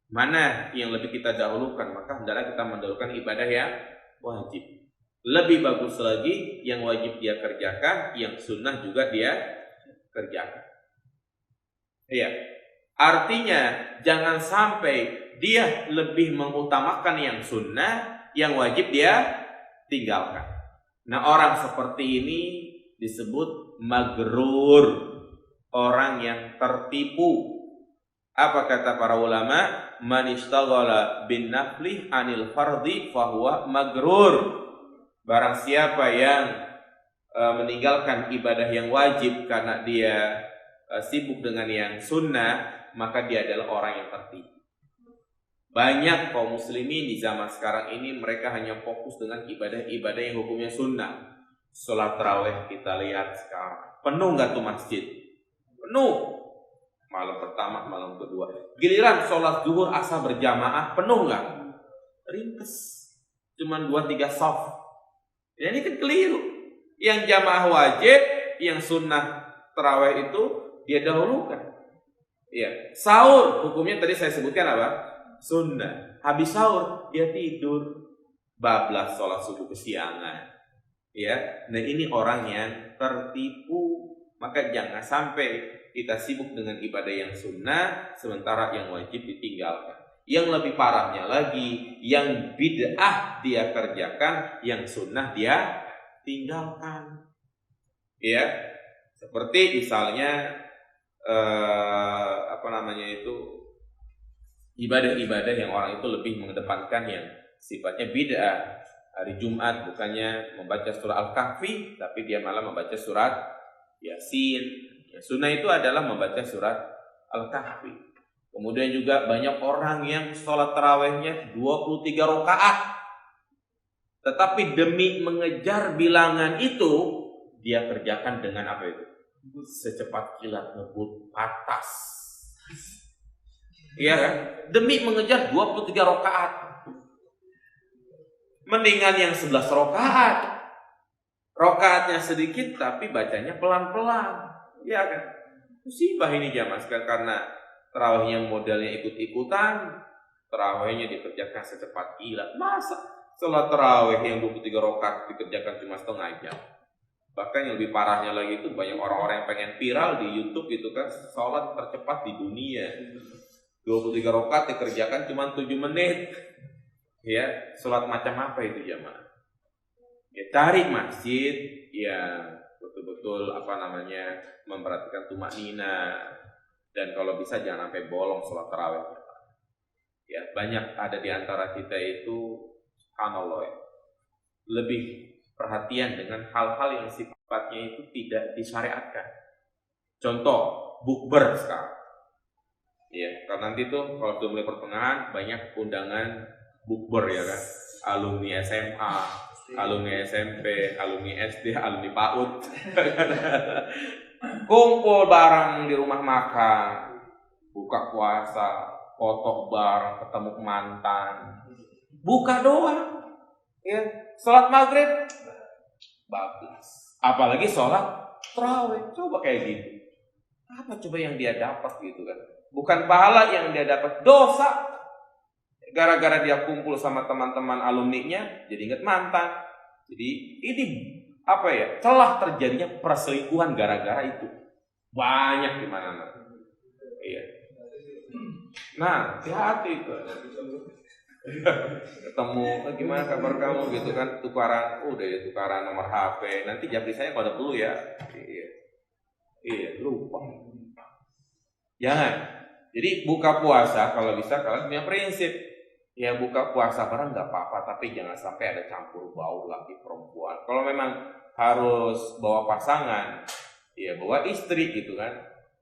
mana yang lebih kita dahulukan, maka hendaklah kita mendahulukan ibadah yang wajib. Lebih bagus lagi yang wajib dia kerjakan, yang sunnah juga dia kerjakan. Iya. Artinya jangan sampai dia lebih mengutamakan yang sunnah, yang wajib dia tinggalkan. Nah, orang seperti ini disebut magrur, orang yang tertipu. Apa kata para ulama? Man ishtaghala bin nafli anil fardhi fahuwa magrur. Barang siapa yang meninggalkan ibadah yang wajib karena dia sibuk dengan yang sunnah, maka dia adalah orang yang tertipu. Banyak kaum muslimin di zaman sekarang ini mereka hanya fokus dengan ibadah-ibadah yang hukumnya sunnah. Sholat tarawih kita lihat sekarang penuh nggak tuh masjid? Penuh. Malam pertama, malam kedua. Giliran sholat zuhur asar berjamaah penuh nggak? Ringkes. Cuman 2-3 shaf. Ini kan keliru. Yang jamaah wajib, yang sunnah tarawih itu dia dahulukan. Iya, sahur hukumnya tadi saya sebutkan apa? Sunnah. Habis sahur dia tidur, bablas sholat subuh kesiangan. Ya, nah ini orang yang tertipu. Maka jangan sampai kita sibuk dengan ibadah yang sunnah sementara yang wajib ditinggalkan. Yang lebih parahnya lagi, yang bid'ah dia kerjakan, yang sunnah dia tinggalkan. Ya, seperti misalnya ibadah-ibadah yang orang itu lebih mengedepankan yang sifatnya bid'ah. Hari Jumat bukannya membaca surah Al-Kahfi, tapi dia malah membaca surat Yasin. Ya, sunnah itu adalah membaca surat Al-Kahfi. Kemudian juga banyak orang yang sholat tarawihnya 23 rakaat. Tetapi demi mengejar bilangan itu, dia kerjakan dengan apa itu? Secepat kilat ngebut patas. Iya kan? Demi mengejar 23 rakaat. Mendingan yang 11 rakaat. Rakaatnya sedikit tapi bacanya pelan-pelan. Iya kan? Musibah ini jamaah sekalian, karena tarawihnya modelnya ikut-ikutan, tarawihnya dikerjakan secepat kilat. Masa sholat tarawih yang 23 rakaat dikerjakan cuma setengah jam? Bahkan yang lebih parahnya lagi itu banyak orang-orang yang pengen viral di YouTube gitu kan, sholat tercepat di dunia. 23 rakaat dikerjakan cuma 7 menit. Ya, sholat macam apa itu jamaah? Ya, cari masjid yang betul-betul memperhatikan tumaknina, dan kalau bisa jangan sampai bolong sholat tarawih. Ya, banyak ada di antara kita itu subhanallah ya, lebih perhatian dengan hal-hal yang sifatnya itu tidak disyariatkan. Contoh, bukber sekarang. Ya, karena nanti tuh kalau sudah mulai pertengahan banyak undangan bukber ya kan. Alumni SMA, alumni SMP, alumni SD, alumni PAUD. Kumpul bareng di rumah makan, buka puasa, foto bareng, ketemu mantan. Buka doang. Ya, sholat maghrib bablas. Apalagi sholat tarawih. Coba kayak gitu. Apa coba yang dia dapat gitu kan? Bukan pahala yang dia dapat, dosa. Gara-gara dia kumpul sama teman-teman alumninya, jadi ingat mantan. Jadi ini celah terjadinya perselingkuhan gara-gara itu. Banyak di mana-mana. Iya. Nah, hati-hati itu. Ketemu, gimana kabar kamu gitu kan, tukaran nomor HP. Nanti japri saya pada perlu ya. Iya, lupa. Jangan. Jadi buka puasa kalau bisa kalian punya prinsip. Ya buka puasa bareng nggak apa-apa, tapi jangan sampai ada campur baur laki perempuan. Kalau memang harus bawa pasangan, ya bawa istri gitu kan,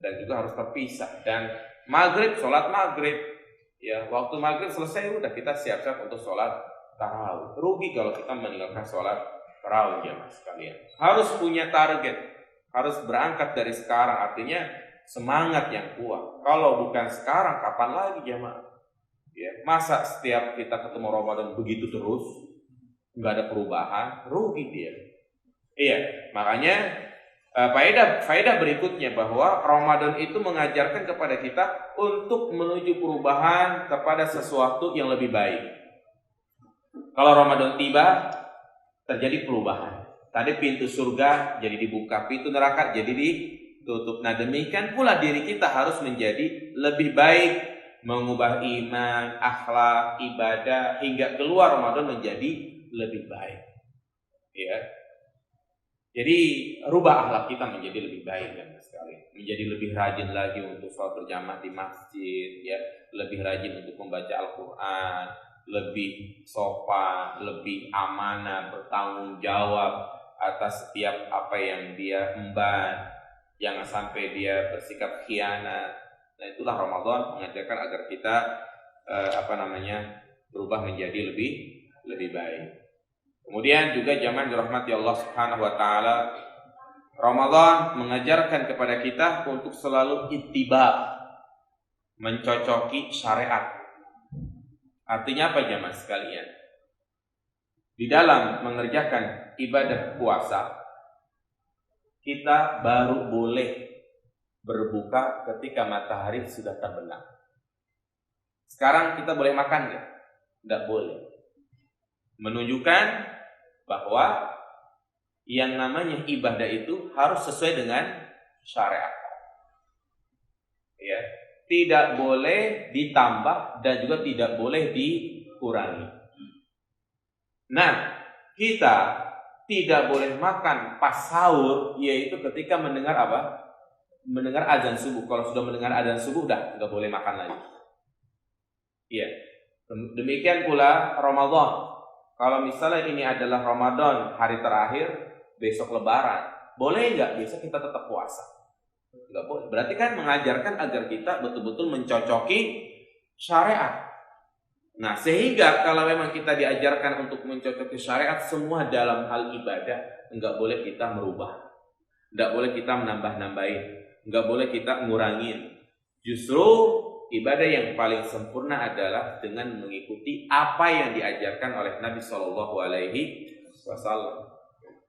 dan juga harus terpisah. Dan maghrib, sholat maghrib, ya waktu maghrib selesai udah kita siap-siap untuk sholat tarawih. Rugi kalau kita meninggalkan sholat perahu jamaah sekalian. Harus punya target, harus berangkat dari sekarang, artinya semangat yang kuat. Kalau bukan sekarang, kapan lagi jamaah? Ya, masa setiap kita ketemu Ramadan begitu terus, nggak ada perubahan, rugi dia. Iya, makanya faedah berikutnya bahwa Ramadan itu mengajarkan kepada kita untuk menuju perubahan kepada sesuatu yang lebih baik. Kalau Ramadan tiba, terjadi perubahan. Tadi pintu surga jadi dibuka, pintu neraka jadi ditutup. Nah, demikian pula diri kita harus menjadi lebih baik, mengubah iman, akhlak, ibadah hingga keluar Ramadan menjadi lebih baik. Ya. Jadi rubah akhlak kita menjadi lebih baik ya sekali. Menjadi lebih rajin lagi untuk sholat berjamaah di masjid, ya, lebih rajin untuk membaca Al-Qur'an, lebih sopan, lebih amanah, bertanggung jawab atas setiap apa yang dia emban. Jangan sampai dia bersikap khianat. Nah, itulah Ramadan mengajarkan agar kita berubah menjadi lebih baik. Kemudian juga zaman dirahmati Allah Subhanahu wa taala, Ramadan mengajarkan kepada kita untuk selalu ittiba, mencocoki syariat. Artinya apa jamaah sekalian? Di dalam mengerjakan ibadah puasa, kita baru boleh berbuka ketika matahari sudah terbenam. Sekarang kita boleh makan nggak? Nggak boleh. Menunjukkan bahwa yang namanya ibadah itu harus sesuai dengan syariat. Ya, tidak boleh ditambah dan juga tidak boleh dikurangi. Nah, kita tidak boleh makan pas sahur, yaitu ketika mendengar apa? Mendengar azan subuh. Kalau sudah mendengar azan subuh, udah nggak boleh makan lagi. Iya. Demikian pula Ramadan. Kalau misalnya ini adalah Ramadan hari terakhir, besok Lebaran, boleh nggak? Biasa kita tetap puasa. Nggak boleh. Berarti kan mengajarkan agar kita betul-betul mencocoki syariat. Nah, sehingga kalau memang kita diajarkan untuk mencocoki syariat semua dalam hal ibadah, nggak boleh kita merubah, nggak boleh kita menambah-nambahin, nggak boleh kita ngurangin. Justru ibadah yang paling sempurna adalah dengan mengikuti apa yang diajarkan oleh Nabi Shallallahu Alaihi Wasallam.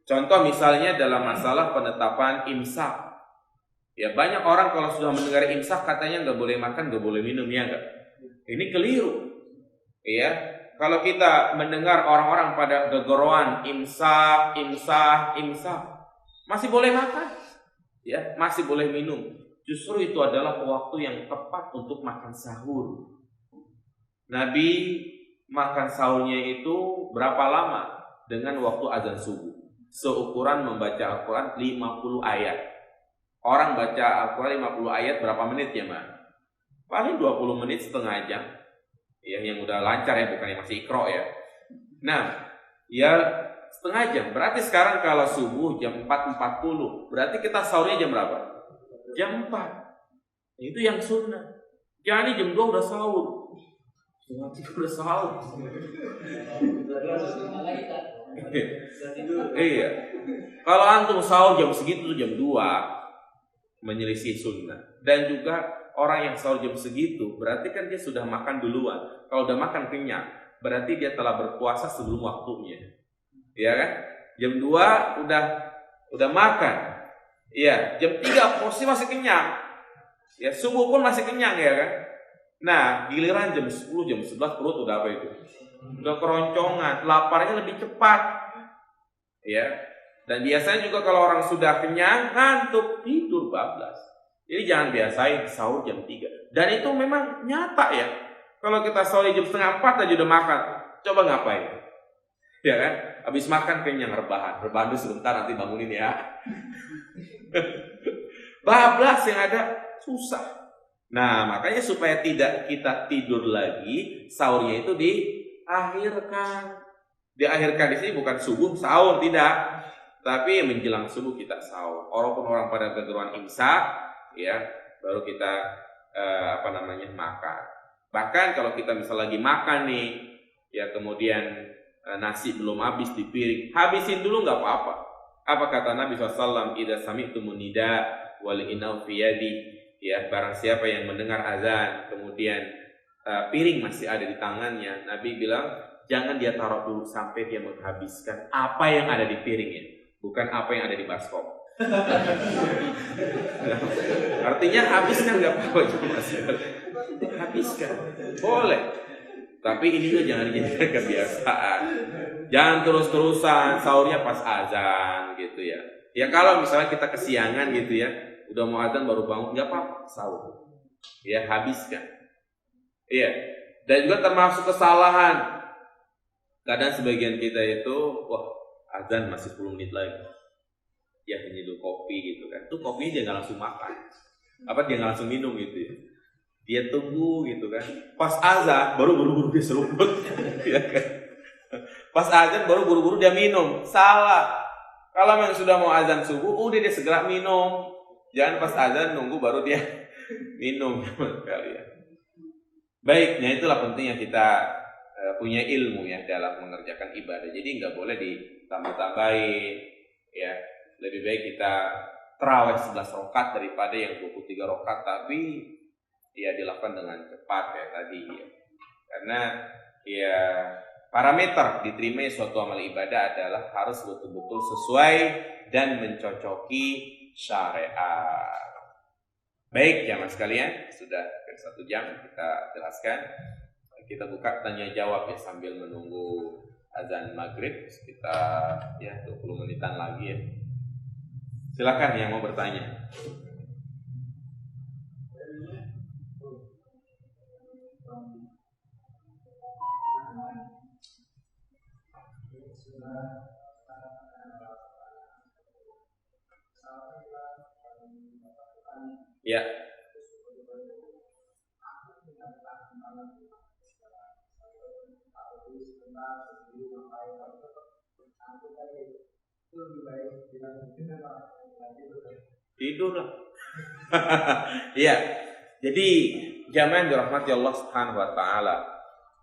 Contoh misalnya dalam masalah penetapan imsak. Ya, banyak orang kalau sudah mendengar imsak katanya nggak boleh makan, nggak boleh minum, ya nggak? Ini keliru. Ya, kalau kita mendengar orang-orang pada gegoroan imsak, masih boleh makan, ya, masih boleh minum. Justru itu adalah waktu yang tepat untuk makan sahur. Nabi makan sahurnya itu berapa lama? Dengan waktu azan subuh. Seukuran membaca Al-Quran 50 ayat. Orang baca Al-Quran 50 ayat berapa menit ya, Mbak? Paling 20 menit, setengah jam. Ya, yang udah lancar ya, bukan yang masih ikro ya. Nah, ya setengah jam. Berarti sekarang kalau subuh jam 4.40, berarti kita sahurnya jam berapa? Jam 4. Itu yang sunnah. Jangan jam 2 udah sahur. Jam 3 udah sahur. Iya. Kalau antum sahur jam segitu jam 2, menyelisih sunnah. Dan juga orang yang sahur jam segitu berarti kan dia sudah makan duluan. Kalau udah makan kenyang, berarti dia telah berpuasa sebelum waktunya. Iya kan? Jam 2 udah makan. Iya, jam 3 porsi masih kenyang. Ya, subuh pun masih kenyang ya kan. Nah, giliran jam 10, jam 11 perut udah apa itu? Udah keroncongan, laparnya lebih cepat. Ya. Dan biasanya juga kalau orang sudah kenyang, ngantuk, tidur bablas. Jadi jangan biasain sahur jam 3. Dan itu memang nyata ya. Kalau kita sahur jam setengah 4 aja udah makan, coba ngapain? Ya kan? Habis makan kenyang, rebahan dulu sebentar, nanti bangunin ya. Bablas yang ada susah. Nah, makanya supaya tidak kita tidur lagi, sahurnya itu diakhirkan. Diakhirkan di sini bukan subuh sahur, tidak. Tapi menjelang subuh kita sahur. Walaupun orang pada kegeruan imsak, ya, baru kita makan. Bahkan kalau kita misal lagi makan nih, ya kemudian nasi belum habis di piring, habisin dulu nggak apa-apa. Apa kata Nabi SAW? Idza sami'tumun nida wal inau fi yadi, ya, barang siapa yang mendengar azan kemudian piring masih ada di tangannya, Nabi bilang jangan dia taruh dulu sampai dia menghabiskan apa yang ada di piringnya, bukan apa yang ada di baskom. Artinya habiskan, nggak apa-apa, habiskan boleh, tapi ini juga jangan dijadikan kebiasaan. Jangan terus-terusan sahurnya pas azan gitu ya. Ya kalau misalnya kita kesiangan gitu ya, udah mau azan baru bangun, nggak apa-apa, sahur ya, habiskan. Iya. Dan juga termasuk kesalahan, kadang sebagian kita itu, wah azan masih 10 menit lagi, ya nyeduh kopi gitu kan. Tuh kopinya dia nggak langsung makan, apa dia nggak langsung minum gitu ya. Dia tunggu gitu kan. Pas azan baru buru-buru dia seruput, ya kan. Pas azan baru buru-buru dia minum. Salah. Kalau memang sudah mau azan subuh, udah dia segera minum. Jangan pas azan nunggu baru dia minum kalian. Baik, nah itulah pentingnya kita punya ilmu ya dalam mengerjakan ibadah. Jadi nggak boleh ditambah-tambahin ya. Lebih baik kita tarawih 11 rakaat daripada yang 23 rakaat, tapi ya dilakukan dengan cepat ya tadi ya. Karena ya parameter diterima suatu amal ibadah adalah harus betul-betul sesuai dan mencocoki syariat. Baik jamaah sekalian, sudah 1 jam kita jelaskan. Kita buka tanya jawab ya sambil menunggu azan maghrib sekitar ya 20 menitan lagi ya. Silakan yang mau bertanya. Ya. Tidur lah. Iya. Jadi jamaah yang dirahmati Allah Subhanahu wa taala,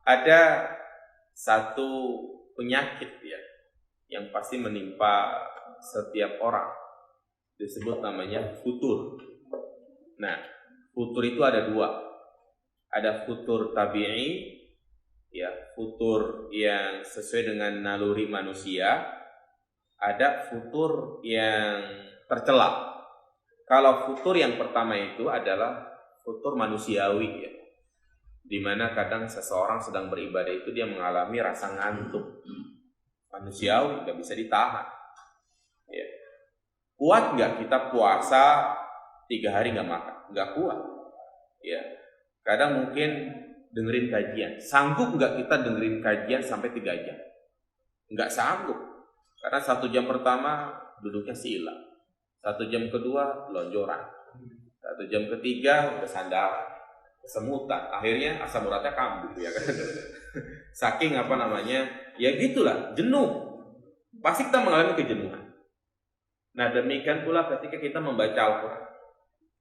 ada satu penyakit ya yang pasti menimpa setiap orang, disebut namanya futur. Nah, futur itu ada 2. Ada futur tabi'i ya, futur yang sesuai dengan naluri manusia. Ada futur yang tercela. Kalau futur yang pertama itu adalah futur manusiawi ya, dimana kadang seseorang sedang beribadah itu dia mengalami rasa ngantuk. Manusiawi, nggak bisa ditahan ya. Kuat nggak kita puasa 3 hari nggak makan? Nggak kuat ya. Kadang mungkin dengerin kajian, sanggup nggak kita dengerin kajian sampai 3 jam? Nggak sanggup, karena 1 jam pertama duduknya sila, 1 jam kedua lonjoran, 1 jam ketiga udah sandaran, kesemutan, akhirnya asam uratnya kambuh ya kan. Saking apa namanya, ya gitulah, jenuh. Pasti kita mengalami kejenuhan. Nah demikian pula ketika kita membaca Al-Quran.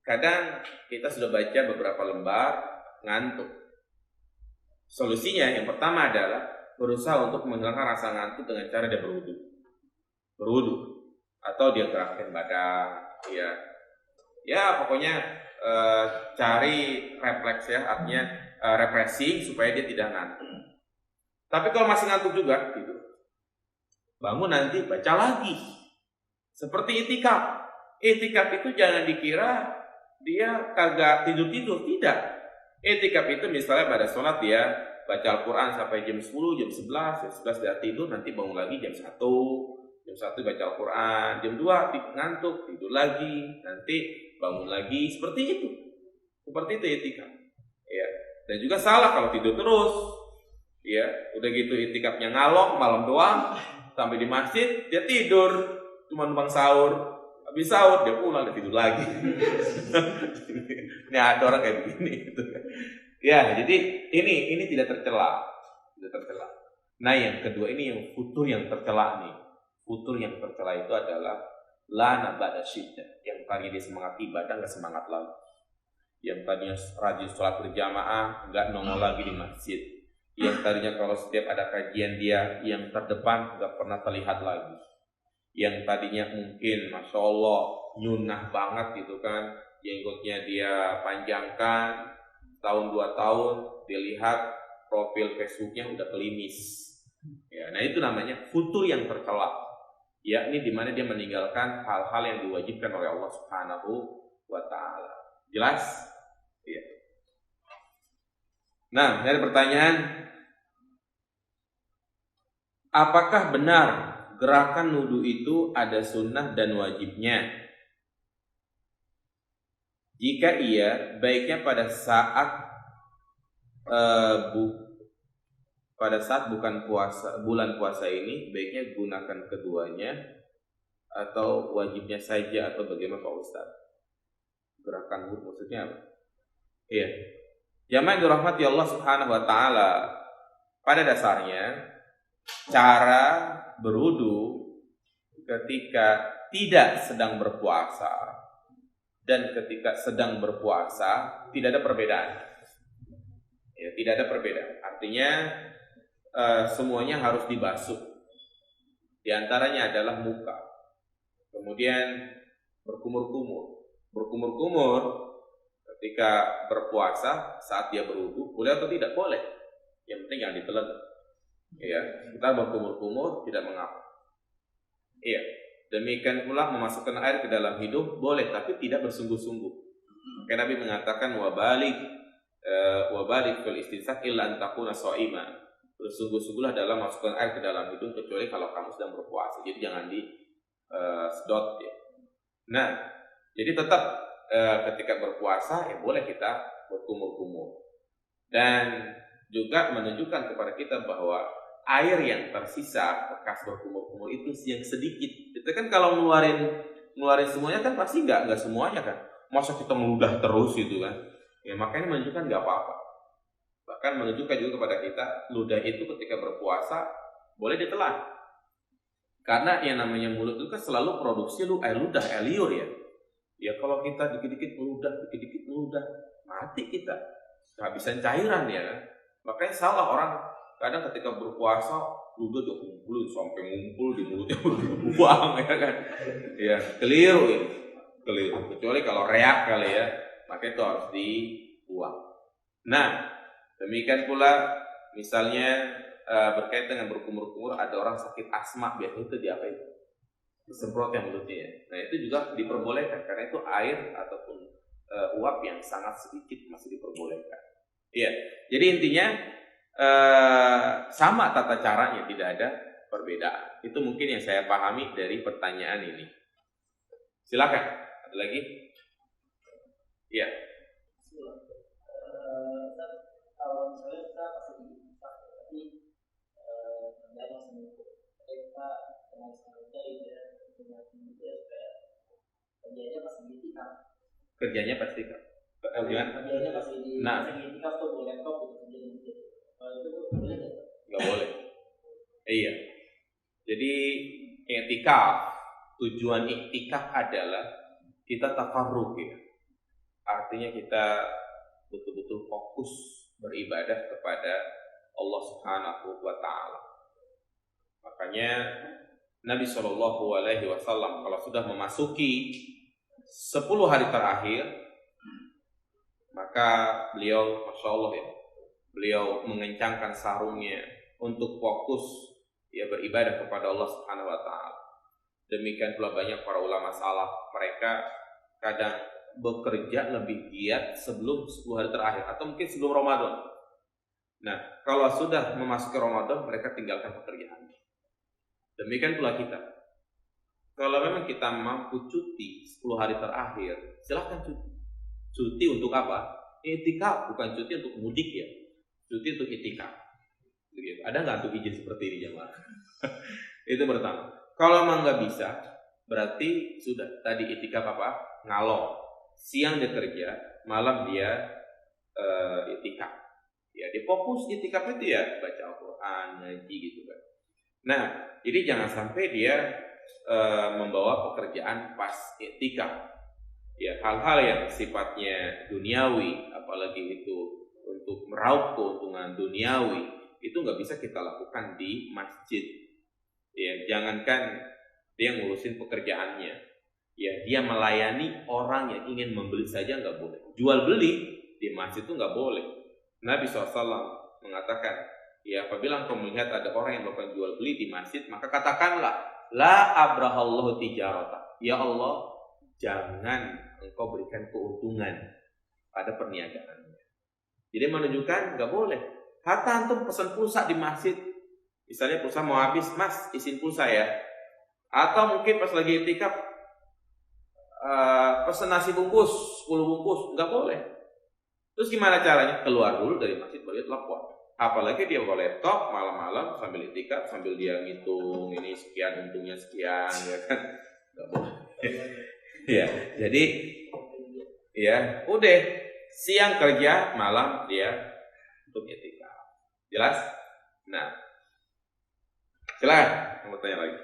Kadang kita sudah baca beberapa lembar, ngantuk. Solusinya yang pertama adalah berusaha untuk menghilangkan rasa ngantuk dengan cara dia berwudu, atau dia gerakkan badan, ya pokoknya cari refleks ya, artinya refreshing supaya dia tidak ngantuk. Tapi kalau masih ngantuk juga, gitu, bangun nanti baca lagi. Seperti itikaf. Itikaf itu jangan dikira dia kagak tidur-tidur, tidak. Itikaf itu misalnya pada sholat dia baca Al-Quran sampai jam 10, jam 11, jam 11 dia tidur, nanti bangun lagi jam 1 baca Al-Quran, jam 2 ngantuk, tidur lagi, nanti bangun lagi, seperti itu itikaf ya. Dan juga salah kalau tidur terus ya, udah gitu itikafnya ngalong malam doang, sampai di masjid dia tidur, cuma numpang sahur, habis sahur dia pulang, dia tidur lagi. Ini ada orang kayak begini gitu. Ya, jadi ini tidak tercela. Nah, yang kedua ini yang futur yang tercela nih. Futur yang tercela itu adalah lana ba'da syiddah. Yang tadi dia semangat ibadah enggak semangat lagi. Yang tadinya rajin sholat berjamaah enggak nongol lagi di masjid. Yang tadinya kalau setiap ada kajian dia yang terdepan nggak pernah terlihat lagi. Yang tadinya mungkin Masya Allah nyunah banget gitu kan, jenggotnya dia panjangkan, tahun 2 tahun dilihat profil Facebooknya udah kelimis. Ya, nah itu namanya futur yang tercela, yakni di mana dia meninggalkan hal-hal yang diwajibkan oleh Allah Subhanahu wa Ta'ala. Jelas? Ya. Nah, dari pertanyaan, apakah benar gerakan wudu itu ada sunnah dan wajibnya? Jika iya, baiknya pada saat bukan bulan puasa ini, baiknya gunakan keduanya atau wajibnya saja, atau bagaimana Pak Ustaz? Gerakan wudu maksudnya apa? Iya. Jamaah yang dirahmati Allah Subhanahu wa Ta'ala, pada dasarnya cara berwudu ketika tidak sedang berpuasa dan ketika sedang berpuasa tidak ada perbedaan. Ya, tidak ada perbedaan. Artinya semuanya harus dibasuh. Di antaranya adalah muka. Kemudian berkumur-kumur. Berkumur-kumur ketika berpuasa saat dia berwudu, boleh atau tidak? Boleh. Yang penting jangan ditelan. Ya, kita berkumur-kumur tidak mengapa. Iya. Demikian pula memasukkan air ke dalam hidung boleh, tapi tidak bersungguh-sungguh. Karena Nabi mengatakan wabalik fil istinsak illa an takuna sha'ima. Bersungguh-sungguhlah dalam masukkan air ke dalam hidung kecuali kalau kamu sedang berpuasa. Jadi jangan di sedot ya. Nah, jadi tetap ketika berpuasa ya boleh kita berkumur-kumur. Dan juga menunjukkan kepada kita bahwa air yang tersisa bekas berkumur-kumur itu yang sedikit. Itu kan kalau ngeluarin semuanya kan pasti nggak semuanya kan. Masa kita meludah terus gitu kan. Ya makanya menunjukkan nggak apa-apa. Bahkan menunjukkan juga kepada kita ludah itu ketika berpuasa boleh ditelan. Karena yang namanya mulut itu kan selalu produksi air ludah, air liur ya. Ya kalau kita dikit-dikit meludah, mati kita. Kehabisan cairan ya kan. Makanya salah orang kadang ketika berpuasa ludah dia kumpulin sampai ngumpul di mulutnya buang ya kan. Ya, keliru ini. Keliru. Kecuali kalau reak kali ya, maka itu harus dibuang. Nah, demikian pula misalnya berkait dengan berkumur-kumur, ada orang sakit asma, biasanya itu diapain? Disemprot yang mulutnya ya. Nah, itu juga diperbolehkan karena itu air ataupun uap yang sangat sedikit masih diperbolehkan. Iya. Jadi intinya sama tata caranya, tidak ada perbedaan. Itu mungkin yang saya pahami dari pertanyaan ini. Silakan. Ada lagi? Iya. Kalau misalnya kita pasti diimsak, tapi kerjanya seminggu, kita dengan sengaja dengan dia kayak kerjanya pasti diikat. Kerjanya pasti kan? Gimana? Kerjanya pasti diikat tuh boleh laptop gitu. Kalau itu boleh nggak? Nggak boleh. Iya. Jadi iktikaf, tujuan iktikaf adalah kita tafarruq ya. Artinya kita betul-betul fokus beribadah kepada Allah Subhanahu wa Ta'ala. Makanya Nabi SAW kalau sudah memasuki 10 hari terakhir, maka beliau, Masya Allah ya, beliau mengencangkan sarungnya untuk fokus ya beribadah kepada Allah Subhanahu wa Ta'ala. Demikian pula banyak para ulama salaf, mereka kadang bekerja lebih giat sebelum 10 hari terakhir atau mungkin sebelum Ramadan. Nah, kalau sudah memasuki Ramadan, mereka tinggalkan pekerjaan. Demikian pula kita. Kalau memang kita mampu cuti 10 hari terakhir, silahkan cuti. Cuti untuk apa? Iktikaf, bukan cuti untuk mudik ya. Cuti untuk iktikaf. Ada nggak untuk izin seperti ini jemaah? Itu pertama. Kalau memang nggak bisa, berarti sudah tadi iktikaf apa? Ngalor. Siang dia kerja, malam dia iktikaf. Ya, dia fokus iktikaf itu ya baca Al-Quran, ngaji gitu kan. Nah, jadi jangan sampai dia membawa pekerjaan pas iktikaf. Ya, hal-hal yang sifatnya duniawi, apalagi itu untuk meraup keuntungan duniawi, itu nggak bisa kita lakukan di masjid. Ya, jangankan dia ngurusin pekerjaannya, ya dia melayani orang yang ingin membeli saja nggak boleh. Jual beli di masjid itu nggak boleh. Nabi SAW mengatakan, ya apabila engkau melihat ada orang yang melakukan jual beli di masjid, maka katakanlah, la abrahallahu tijarata. Ya Allah, jangan engkau berikan keuntungan pada perniagaannya. Jadi menunjukkan nggak boleh. Hatta antum pesan pulsa di masjid, misalnya pulsa mau habis, mas isin pulsa ya. Atau mungkin pas lagi iktikaf pesan nasi bungkus 10 bungkus, nggak boleh. Terus gimana caranya? Keluar dulu dari masjid baru telepon. Apalagi dia bawa laptop malam-malam sambil iktikaf, sambil dia ngitung ini sekian, untungnya sekian, ya kan? Nggak boleh. Ya, jadi ya udah siang kerja, malam dia untuk iktikaf. Jelas? Nah, silakan mau tanya lagi.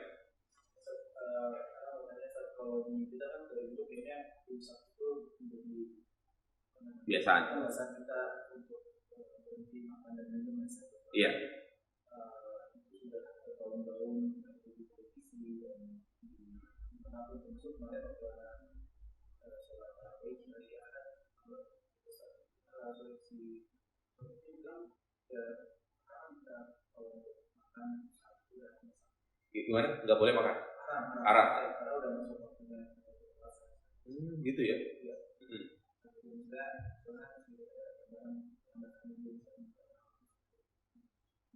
Kalau di kita kan dari dulu kayaknya pusat itu menjadi Kebiasaan kita untuk berhenti makan dan minum. Iya. Itu sudah bertahun-tahun di televisi dan dimanapun masuk mereka sholat tarawih dari ada solusi itu bilang ya kita kalau makan satu dan Gimana? Nggak boleh makan? Arah. Gitu ya?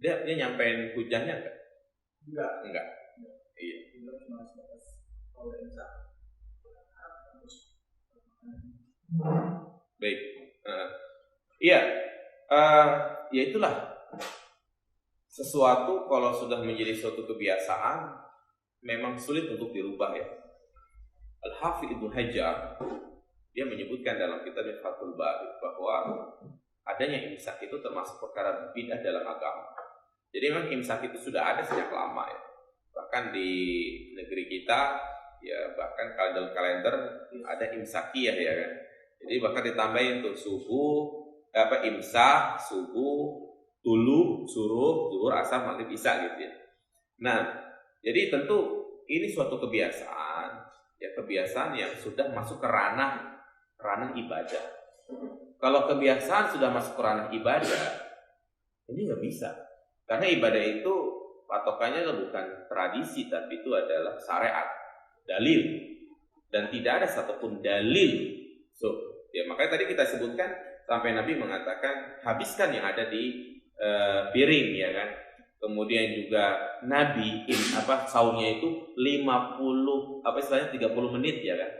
Dia nyampein hujahnya enggak? Enggak. Iya. Baik. Iya. Ya itulah. Sesuatu kalau sudah menjadi suatu kebiasaan memang sulit untuk dirubah ya. Al-Hafidz Ibnu Hajar dia menyebutkan dalam kitab Fathul Bari bahwa adanya imsak itu termasuk perkara bid'ah dalam agama. Jadi memang imsak itu sudah ada sejak lama ya. Bahkan di negeri kita ya bahkan kalender ada imsakiyah ya kan. Jadi bahkan ditambahin untuk subuh imsak, subuh, tulu, suruh, zuhur, asar, maghrib, isya gitu ya. Nah, jadi tentu ini suatu kebiasaan, ya kebiasaan yang sudah masuk ke ranah ibadah. Kalau kebiasaan sudah masuk ke ranah ibadah, ini nggak bisa. Karena ibadah itu patokannya bukan tradisi, tapi itu adalah syariat, dalil. Dan tidak ada satupun dalil. Ya makanya tadi kita sebutkan sampai Nabi mengatakan habiskan yang ada di piring ya kan. Kemudian juga Nabi sahurnya itu 30 menit ya kan.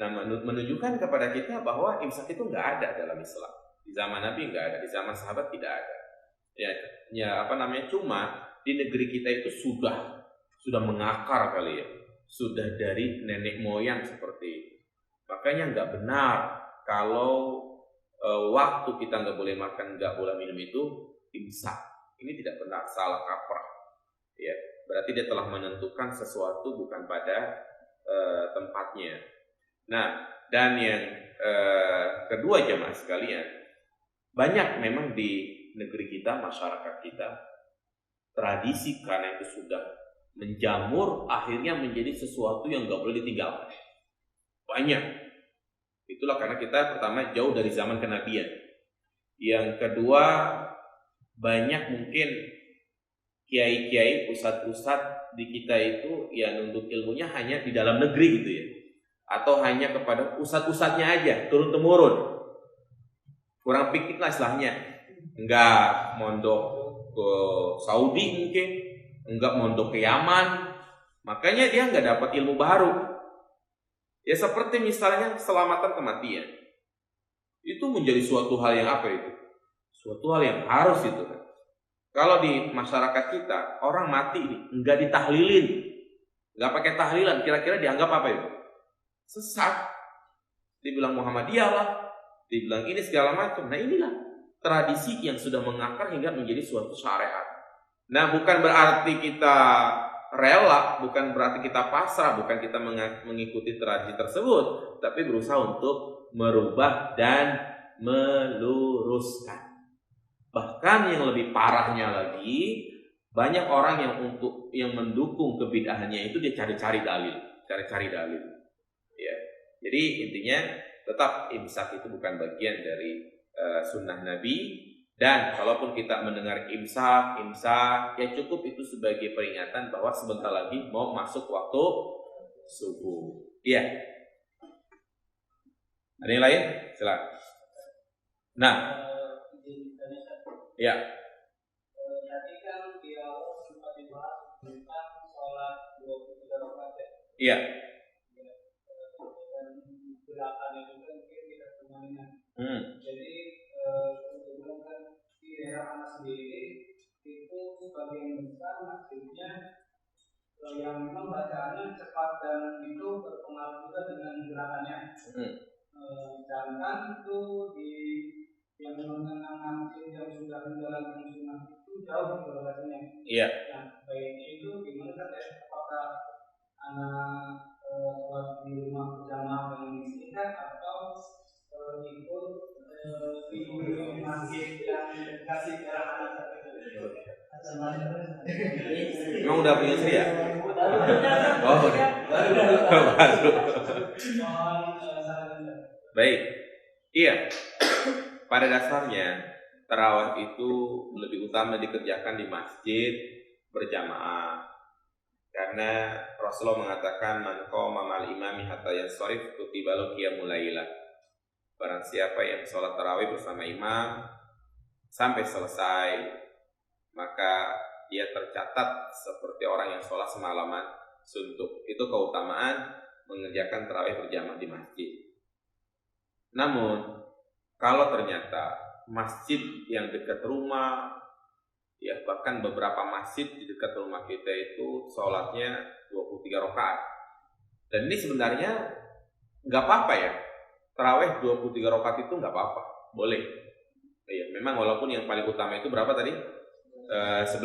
Nah, menunjukkan kepada kita bahwa imsak itu enggak ada dalam Islam. Di zaman Nabi enggak ada, di zaman sahabat tidak ada. Cuma di negeri kita itu sudah mengakar kali ya. Sudah dari nenek moyang seperti itu. Makanya enggak benar kalau waktu kita enggak boleh makan, enggak boleh minum itu imsak. Ini tidak benar, salah kaprah. Ya, berarti dia telah menentukan sesuatu bukan pada tempatnya. Nah, dan yang kedua jemaah sekalian, banyak memang di negeri kita, masyarakat kita, tradisi karena itu sudah menjamur, akhirnya menjadi sesuatu yang nggak boleh ditinggalkan. Banyak. Itulah karena kita pertama jauh dari zaman kenabian. Yang kedua, banyak mungkin kiai-kiai, ustadz-ustadz di kita itu yang nuntut ilmunya hanya di dalam negeri gitu ya, atau hanya kepada ustadz-ustadznya aja turun temurun, kurang pikir lah istilahnya, enggak mondok ke Saudi mungkin, enggak mondok ke Yaman, makanya dia enggak dapat ilmu baru. Ya seperti misalnya keselamatan kematian, itu menjadi suatu hal yang apa itu? Suatu hal yang harus itu kan. Kalau di masyarakat kita orang mati ini enggak ditahlilin, enggak pakai tahlilan, kira-kira dianggap apa itu? Sesat. Dibilang Muhammadiyah lah, dibilang ini segala macam. Nah inilah tradisi yang sudah mengakar hingga menjadi suatu syariat. Nah bukan berarti kita rela, bukan berarti kita pasrah, bukan kita mengikuti tradisi tersebut, tapi berusaha untuk merubah dan meluruskan. Bahkan Bahkan yang lebih parahnya lagi, banyak orang yang mendukung kebid'ahannya itu dia cari-cari dalil. Ya. Jadi intinya tetap imsak itu bukan bagian dari sunnah Nabi. Dan kalaupun kita mendengar imsak, ya cukup itu sebagai peringatan bahwa sebentar lagi mau masuk waktu subuh. Iya. Ada yang lain? Silakan. Nah, ya. Tadi kan di awal sempat dibahas tentang sholat 23 rakaat. Iya. Dan gerakan itu kan tidak semuanya. Jadi kebetulan kan di daerah anak sendiri itu sebagian besar masjidnya yang memang bacaannya cepat dan itu berpengaruh juga dengan gerakannya. Sedangkan itu di yang mengenang masjid yang sudah menjalankan sunnah itu jauh berbedanya. Iya. Nah, baiknya itu gimana kan ya? Apakah anak sholat di rumah berjamaah dengan istrinya atau ikut di masjid yang kasih arahan Emang udah punya istri ya? Oh, baru. Baik. Iya. Pada dasarnya tarawih itu lebih utama dikerjakan di masjid berjamaah. Karena Rasulullah mengatakan man qama ma'al imami hatta yansharif kutiba lahu qiyamul lailah. Barang siapa yang sholat tarawih bersama imam sampai selesai, maka dia tercatat seperti orang yang sholat semalaman suntuk. Itu keutamaan mengerjakan tarawih berjamaah di masjid. Namun kalau ternyata masjid yang dekat rumah, ya bahkan beberapa masjid di dekat rumah kita itu sholatnya 23 rakaat. Dan ini sebenarnya nggak apa-apa ya. Tarawih 23 rakaat itu nggak apa-apa, boleh. Ya, memang walaupun yang paling utama itu berapa tadi? 11.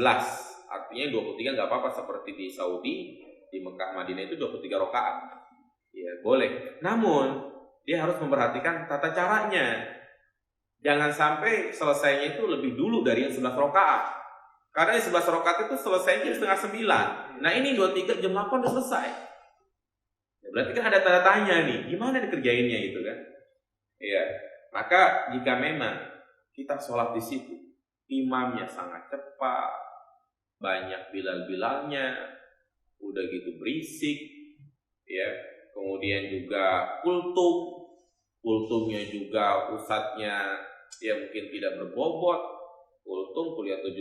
Artinya 23 nggak apa-apa seperti di Saudi, di Mekah, Madinah itu 23 rakaat. Ya, boleh. Namun dia harus memperhatikan tata caranya. Jangan sampai selesainya itu lebih dulu dari yang 11 rakaat. Karena yang 11 rakaat itu selesainya setengah 9. Nah ini 23 jam 8 udah selesai. Ya, berarti kan ada tanda tanya nih, gimana dikerjainnya itu kan? Iya. Maka jika memang kita sholat di situ, imamnya sangat cepat, banyak bilal-bilalnya, udah gitu berisik, ya. Kemudian juga kultumnya juga ustadznya ya mungkin tidak berbobot, kultum kuliah 7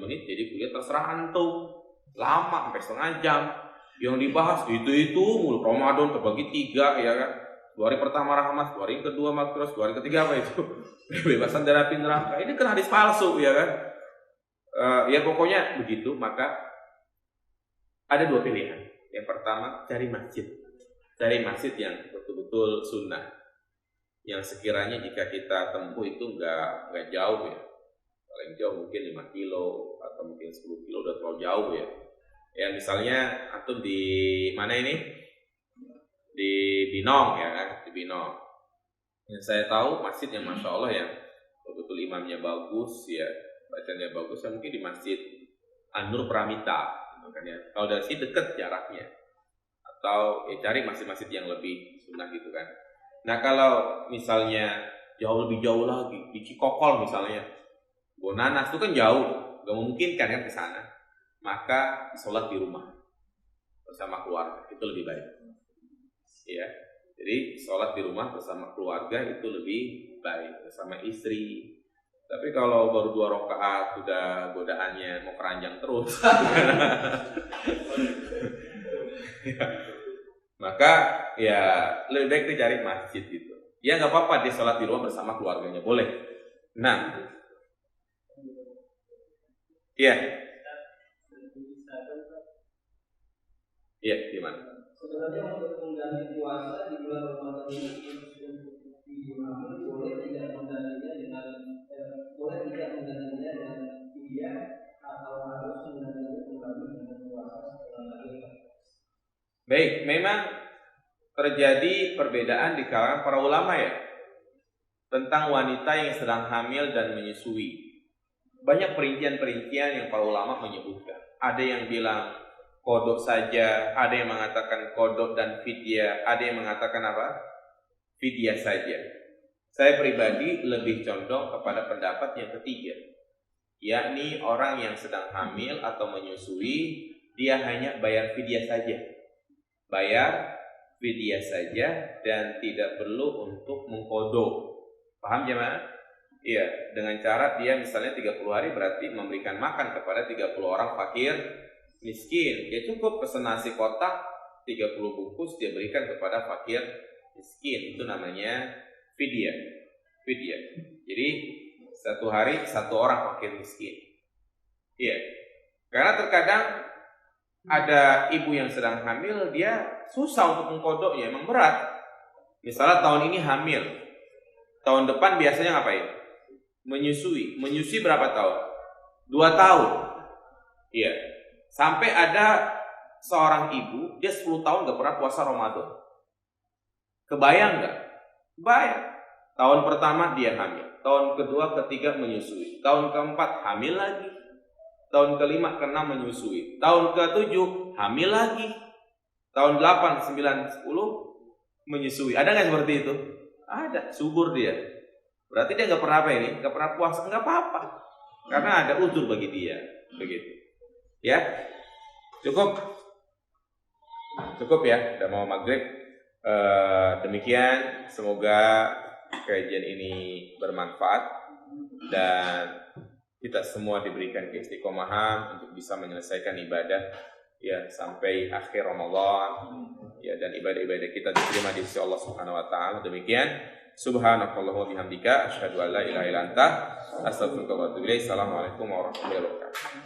menit, jadi kuliah terserah antum, lama sampai setengah jam. Yang dibahas itu mulu Ramadan terbagi 3 ya kan. 2 hari pertama rahmat, 2 hari kedua makros, 2 hari ketiga apa itu? Bebasan dari api neraka. Ini kan hadis palsu ya kan. Ya pokoknya begitu. Maka ada 2 pilihan. Yang pertama cari masjid yang betul-betul sunnah, yang sekiranya jika kita tempuh itu nggak jauh ya, paling jauh mungkin 5 kilo atau mungkin 10 kilo udah terlalu jauh ya. Ya misalnya antum di mana ini? Di Binong ya kan, di Binong. Yang saya tahu masjid yang masya Allah yang betul imamnya bagus ya, bacanya bagus ya mungkin di Masjid An-Nur Pramita, kan ya. Kalau dari sini dekat jaraknya, atau ya cari masjid-masjid yang lebih sunnah gitu kan. Nah kalau misalnya lebih jauh lagi di Cikokol misalnya, Bonanas itu kan jauh, gak memungkinkan kan ke sana. Maka sholat di rumah bersama keluarga itu lebih baik. Ya, jadi sholat di rumah bersama keluarga itu lebih baik bersama istri. Tapi kalau baru 2 rakaat sudah godaannya mau keranjang terus, ya, maka ya lebih baik dicari masjid gitu. Ya nggak apa-apa dia sholat di rumah bersama keluarganya, boleh. Nah, iya. Iya, gimana? Sebenarnya untuk mengganti puasa di bulan Ramadan ini untuk diimami boleh tidak menggantinya dengan dia atau harus menggantinya kembali dengan puasa setelah lagi. Baik, memang terjadi perbedaan di kalangan para ulama ya tentang wanita yang sedang hamil dan menyusui. banyak perincian-perincian yang para ulama menyebutkan. Ada yang bilang kodok saja, ada yang mengatakan kodok dan fidyah, ada yang mengatakan apa? Fidyah saja. Saya pribadi lebih condong kepada pendapat yang ketiga, yakni orang yang sedang hamil atau menyusui, dia hanya bayar fidyah saja. Bayar fidyah saja dan tidak perlu untuk mengkodok. Paham jemaah? Iya, dengan cara dia misalnya 30 hari berarti memberikan makan kepada 30 orang fakir miskin. Dia cukup pesan nasi kotak 30 bungkus dia berikan kepada fakir miskin. Itu namanya fidyah. Fidyah. Jadi satu hari satu orang fakir miskin. Iya. Karena terkadang ada ibu yang sedang hamil, dia susah untuk mengkodoknya, emang berat. Misalnya tahun ini hamil, tahun depan biasanya ngapain? Menyusui. Menyusui berapa tahun? 2 tahun. Iya. Sampai ada seorang ibu, dia 10 tahun gak pernah puasa Ramadan. Kebayang gak? Kebayang. Tahun pertama dia hamil, tahun kedua, ketiga menyusui, tahun keempat hamil lagi, tahun kelima, keenam menyusui, tahun ketujuh hamil lagi, tahun 8, 9, 10 menyusui. Ada nggak seperti itu? Ada, subur dia. Berarti dia nggak pernah apa ini? Nggak pernah puasa, nggak apa-apa, karena ada uzur bagi dia, begitu. Ya, cukup ya, udah mau maghrib. Demikian, semoga kajian ini bermanfaat dan kita semua diberikan keistiqomahan untuk bisa menyelesaikan ibadah ya sampai akhir Ramadan ya, dan ibadah-ibadah kita diterima di sisi Allah Subhanahu wa taala. Demikian, subhanakallahumma bihamdika asyhadu an la ilaha illa anta astaghfiruka wa atubu ilaik. Assalamualaikum warahmatullahi wabarakatuh.